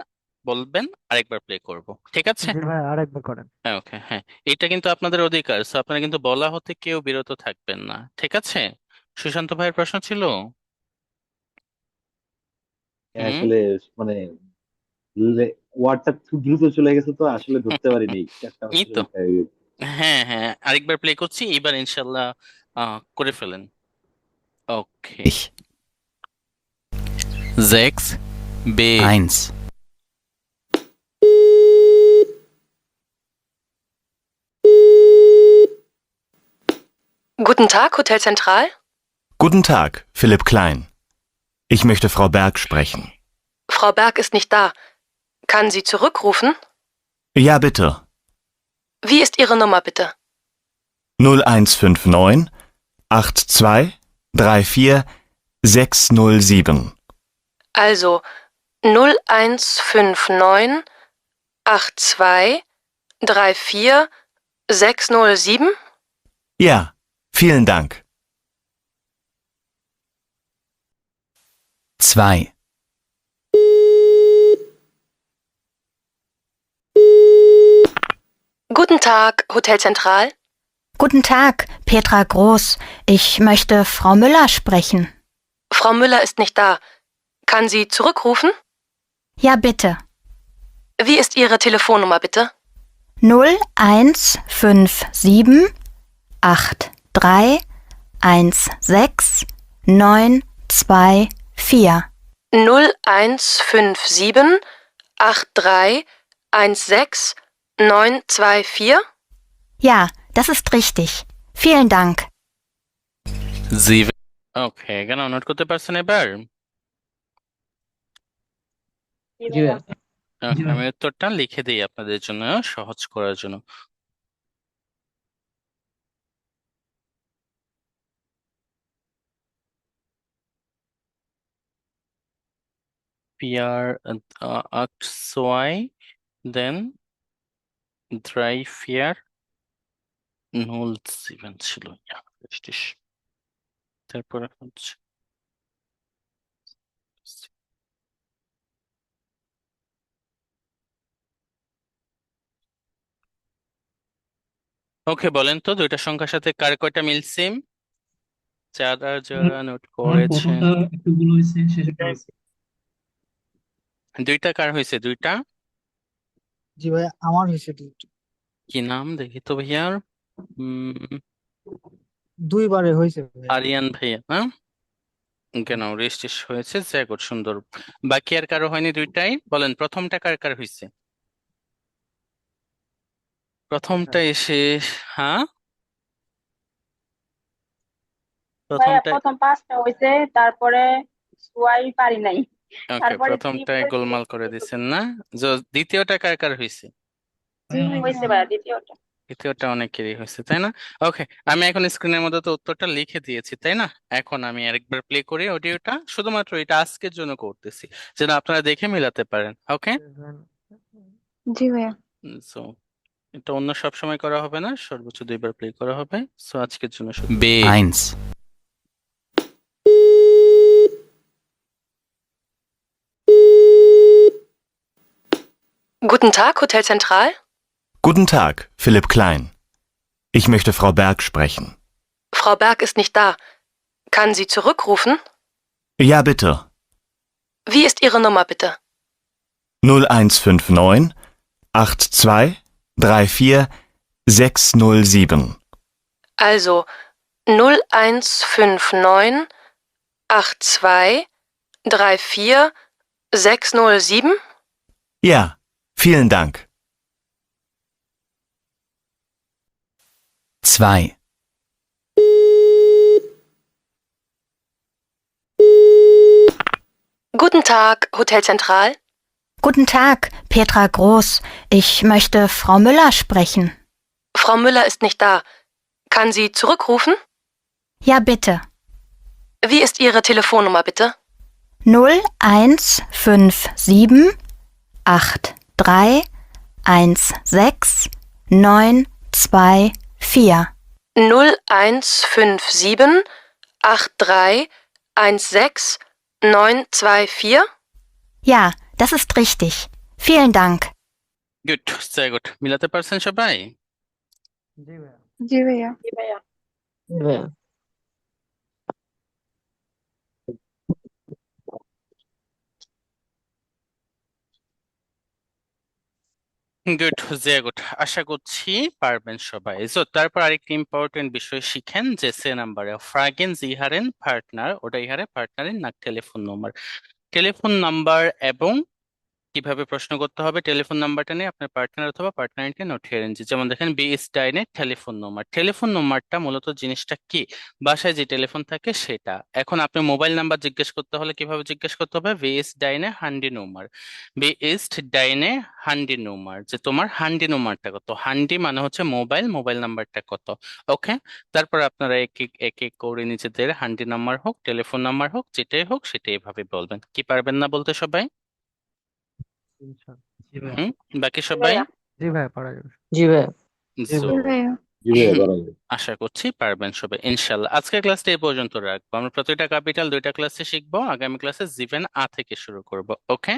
বলবেন, আরেকবার প্লে করব। ঠিক আছে? জি ভাই, আরেকবার করেন। ওকে, হ্যাঁ, এটা কিন্তু আপনাদের অধিকার, সো আপনারা কিন্তু বলা হতে কেউ বিরত থাকবেন না। ঠিক আছে, সুশান্ত ভাইয়ের প্রশ্ন ছিল। হুম। আসলে মানে ওয়ার্ডটা খুব দ্রুত চলে গেছে তো আসলে ধরতে পারিনি, চারটা এই হচ্ছে তো, লেখা হয়ে গেছে। হ্যাঁ হ্যাঁ, আরেকবার প্লে করছি, এবার ইনশাল্লাহ করে ফেলেন। ওকে, ich, 6 B 1, Guten Tag, Hotel Zentral. Guten Tag, Philipp Klein. Ich möchte Frau Berg sprechen. Frau Berg ist nicht da. Kann sie zurückrufen? Ja, bitte. Wie ist Ihre Nummer bitte? 0159 82 34 607. Also 0159 82 34 607. Ja, vielen Dank. 2, Guten Tag, Hotel Zentral. Guten Tag, Petra Groß. Ich möchte Frau Müller sprechen. Frau Müller ist nicht da. Kann sie zurückrufen? Ja, bitte. Wie ist Ihre Telefonnummer bitte? 0157 83 16 924. 0157 83 16 924. Ja, das ist richtig. Vielen Dank. 7 ওকে, কেন নোট করতে পারছেন এবার? জি ভাইয়া। Okay, আমি উত্তরটা লিখে দিই আপনাদের জন্য সহজ করার জন্য। vier acht zwei then 3 4 0 7 ছিল ja richtig তারপরে হচ্ছে ওকে বলেন তো দুইটা সংখ্যার সাথে কার কয়টা মিলছে যারা যারা নোট আমার করেছেন প্রথমটা একটু ভুল হয়েছে, শেষেরটা হয়েছে। দুইটা কার হয়েছে দুইটা জি ভাইয়া আমার হয়েছে দুটো। কি নাম দেখি তো ভাইয়ার দুইবারে হয়েছে ভাইয়া। আরিয়ান ভাইয়া না কেন রেজিস্ট্রেশ হয়েছে জ্যাগর সুন্দর বাকি আর কারো হয়নি দুইটাই বলেন প্রথমটা কার কার হয়েছে প্রথমটা এসে হ্যাঁ ভাইয়া প্রথমটা প্রথম 5টা হয়েছে, তারপরে সোয়াই পারি নাই, ওকে তারপরে প্রথমটায় গোলমাল করে দিচ্ছেন না দ্বিতীয়টা কার কার হয়েছে হয়েছে ভাইয়া দ্বিতীয়টা। দ্বিতীয়টা অনেকেরই হয়েছে তাই না ওকে আমি এখন স্ক্রিনের মধ্যে তো উত্তরটা লিখে দিয়েছি তাই না এখন আমি আরেকবার প্লে করি অডিওটা শুধুমাত্র এটা আজকের জন্য করতেছি যেন আপনারা দেখে মিলাতে পারেন ওকে জি ভাইয়া। সো এটা অন্য সব সময় করা হবে না সর্বোচ্চ 2বার প্লে করা হবে সো আজকের জন্য শুধু B1 Guten Tag, Hotel Zentral. Guten Tag, Philipp Klein. Ich möchte Frau Berg sprechen. Frau Berg ist nicht da. Kann sie zurückrufen? Ja, bitte. Wie ist Ihre Nummer bitte? 0159 82 34 607. Also 0159 82 34 607? Ja, vielen Dank. 2 Guten Tag, Hotel Zentral. Guten Tag, Petra Groß. Ich möchte Frau Müller sprechen. Frau Müller ist nicht da. Kann sie zurückrufen? Ja, bitte. Wie ist Ihre Telefonnummer bitte? 0157 83 16 924. 0157 83 16 924? Ja, das ist richtig. Vielen Dank. Good sehr gut মিলাতে পারছেন সবাই জি ভাইয়া। জি ভাইয়া। জি ভাইয়া। গুড sehr gut আশা করছি পারবেন সবাই সো তারপর আরেকটি ইম্পর্টেন্ট বিষয় শিখেন যে সে নাম্বারে ফ্রাগেন জিহারেন পার্টনার ওটা ইহারে পার্টনারের নাক টেলিফোন নাম্বার এবং কিভাবে প্রশ্ন করতে হবে টেলিফোন নাম্বারটা নিয়ে আপনার পার্টনার অথবা পার্টনারকে নোটিয়ে রেঞ্জ যেমন দেখেন বি ইস ডাইনে টেলিফোন নাম্বারটা মূলত জিনিসটা কি বাসায় যে টেলিফোন থাকে সেটা এখন আপনি মোবাইল নাম্বার জিজ্ঞেস করতে হলে কিভাবে জিজ্ঞেস করতে হবে বি ইস ডাইনে হান্ডি নোমার যে তোমার হান্ডি নোমারটা কত হান্ডি মানে হচ্ছে মোবাইল নাম্বারটা কত ওকে তারপর আপনারা এক এক এক এক করে নিজেদের হান্ডি নাম্বার হোক টেলিফোন নাম্বার হোক যেটাই হোক সেটা এভাবে বলবেন কি পারবেন না বলতে সবাই জি ভাইয়া। বাকি সবাই জি ভাইয়া পারা যাবে। জি ভাইয়া। So, জি ভাইয়া। জি ভাইয়া, বরাবর। আশা করছি পারবেন সবাই ইনশাল্লাহ আজকের ক্লাসটা এই পর্যন্ত রাখবো আমরা প্রতিটা ক্যাপিটাল 2টা ক্লাসে শিখবো আগামী ক্লাসে জিভেন আ থেকে শুরু করব ওকে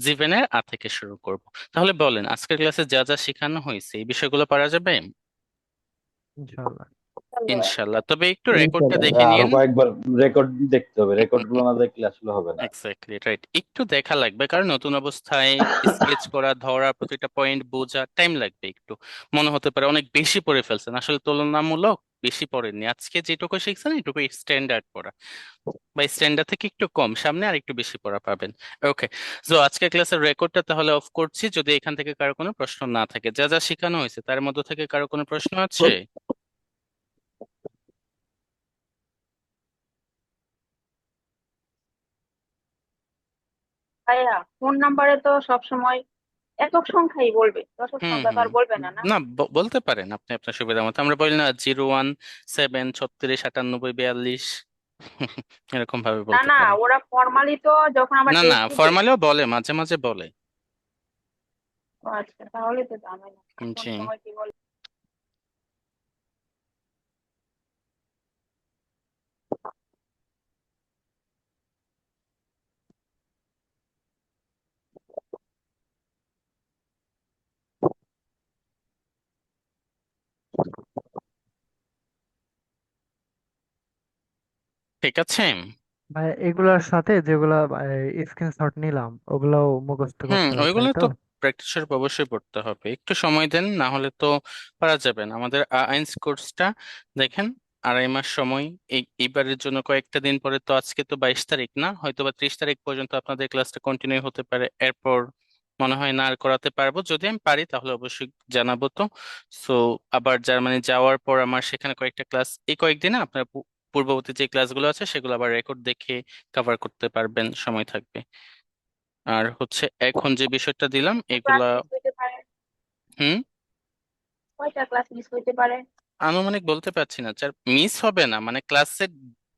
জিভেনের আ থেকে শুরু করব তাহলে বলেন আজকের ক্লাসে যা যা শেখানো হয়েছে এই বিষয়গুলো পারা যাবে ইনশাআল্লাহ। ইনশাল্লাহ তবে একটু রেকর্ডটা দেখে আরো নিন কয়েকবার রেকর্ড দেখতে হবে, রেকর্ড গুলো না দেখলে আসলে হবে না। এক্স্যাক্টলি রাইট একটু দেখা লাগবে কারণ নতুন অবস্থায় স্কেচ করা ধরা প্রতিটা পয়েন্ট বোঝা টাইম লাগবে একটু মনে হতে পারে অনেক বেশি পড়ে ফেলছেন আসলে তুলনামূলক বেশি পড়েননি আজকে যেটুকু শিখছেন এটুকু স্ট্যান্ডার্ড পড়া বা স্ট্যান্ডার্ড থেকে একটু কম সামনে আর একটু বেশি পড়া পাবেন ওকে সো আজকে ক্লাসের রেকর্ডটা তাহলে অফ করছি যদি এখান থেকে কারো কোনো প্রশ্ন না থাকে যা যা শেখানো হয়েছে তার মধ্যে থেকে কারো কোনো প্রশ্ন আছে ভাইয়া ফোন নাম্বারে তো সবসময় একক সংখ্যাই বলবে, দশক হুম সংখ্যা তো আর হুম বলবে না, না? না বলতে পারেন আপনি আপনার সুবিধা মতো আমরা বলি না 017 36 98 42 এরকম ভাবে না বলতে না, পারে। ওরা ফর্মালি তো যখন আমরা না না, টেস্ট দিই। ফর্মালিও বলে, মাঝে মাঝে বলে। ও আচ্ছা, তাহলে তো ঝামেলা। কোন জি। সময় কি বলে? ঠিক আছে। ভাই এগুলোর সাথে যেগুলা স্ক্রিনশট নিলাম ওগুলাও মুখস্থ করতে হবে তাই ওইগুলো তো? তো প্র্যাকটিসের অবশ্যই পড়তে হবে, একটু সময় দেন, না হলে তো পারা যাবে না। আমাদের আইনস কোর্সটা দেখেন 2.5 মাস সময়। এইবারের জন্য কয়েকটা দিন পরে, তো আজকে তো 22 তারিখ না, হয়তো বা 30 তারিখ পর্যন্ত আপনাদের ক্লাসটা কন্টিনিউ হতে পারে। এরপর মনে হয় না আর করাতে পারবো, যদি আমি পারি তাহলে অবশ্যই জানাবো। তো সো আবার জার্মানি যাওয়ার পর আমার সেখানে কয়েকটা ক্লাস, এই কয়েকদিনে আপনার পূর্ববর্তী যে ক্লাসগুলো আছে সেগুলো আবার রেকর্ড দেখে কভার করতে পারবেন, সময় থাকবে। আর হচ্ছে এখন যে বিষয়টা দিলাম ক্লাস এগুলা। মিস হইতে পারে? হুম। কয়টা ক্লাস মিস হইতে পারে? আনুমানিক বলতে পারছি না স্যার, মিস হবে না, মানে ক্লাসের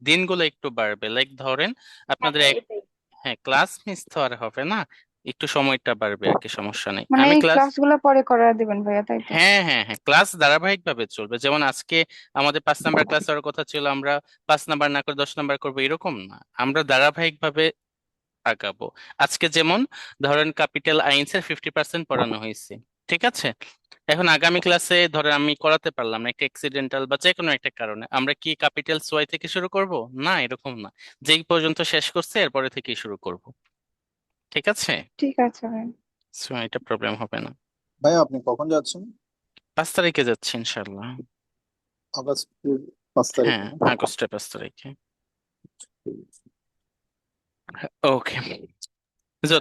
দিনগুলো একটু বাড়বে। লাইক ধরেন হ্যাঁ আপনাদের হ্যাঁ, এটাই। হ্যাঁ, ক্লাস মিস তো আর হবে না, একটু সময়টা বাড়বে আর কি, সমস্যা নেই। মানে আমি এই ক্লাস, ক্লাসগুলো পরে করে দিবেন ভাইয়া, তাই তো? হ্যাঁ হ্যাঁ হ্যাঁ, ক্লাস ধারাবাহিক ভাবে চলবে। যেমন আজকে আমাদের 5 নাম্বার ক্লাস হওয়ার কথা ছিল, আমরা 5 নাম্বার না করে 10 নাম্বার করবো, এরকম না, আমরা ধারাবাহিক ভাবে আগাবো। আজকে যেমন ধরেন ক্যাপিটাল আইনস এর 50% পড়ানো হয়েছে, ঠিক আছে। এখন আগামী ক্লাসে ধরেন আমি করাতে পারলাম না, একটা অ্যাক্সিডেন্টাল বা যে কোনো একটা কারণে, আমরা কি ক্যাপিটাল ওয়াই থেকে শুরু করব? না, এরকম না, যেই পর্যন্ত শেষ করছে এরপরে থেকেই শুরু করব, ঠিক আছে। ঠিক আছে ভাই। সো এটা প্রবলেম হবে না। ভাইয়া আপনি কখন যাচ্ছেন? 5 তারিখে যাচ্ছি ইনশাল্লাহ। আগস্টের 5 তারিখে হ্যাঁ, না? আগস্টের 5 তারিখে। ওকে,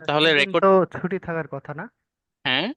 তাহলে দুদিন রেকর্ড। তো ছুটি থাকার কথা না? হ্যাঁ,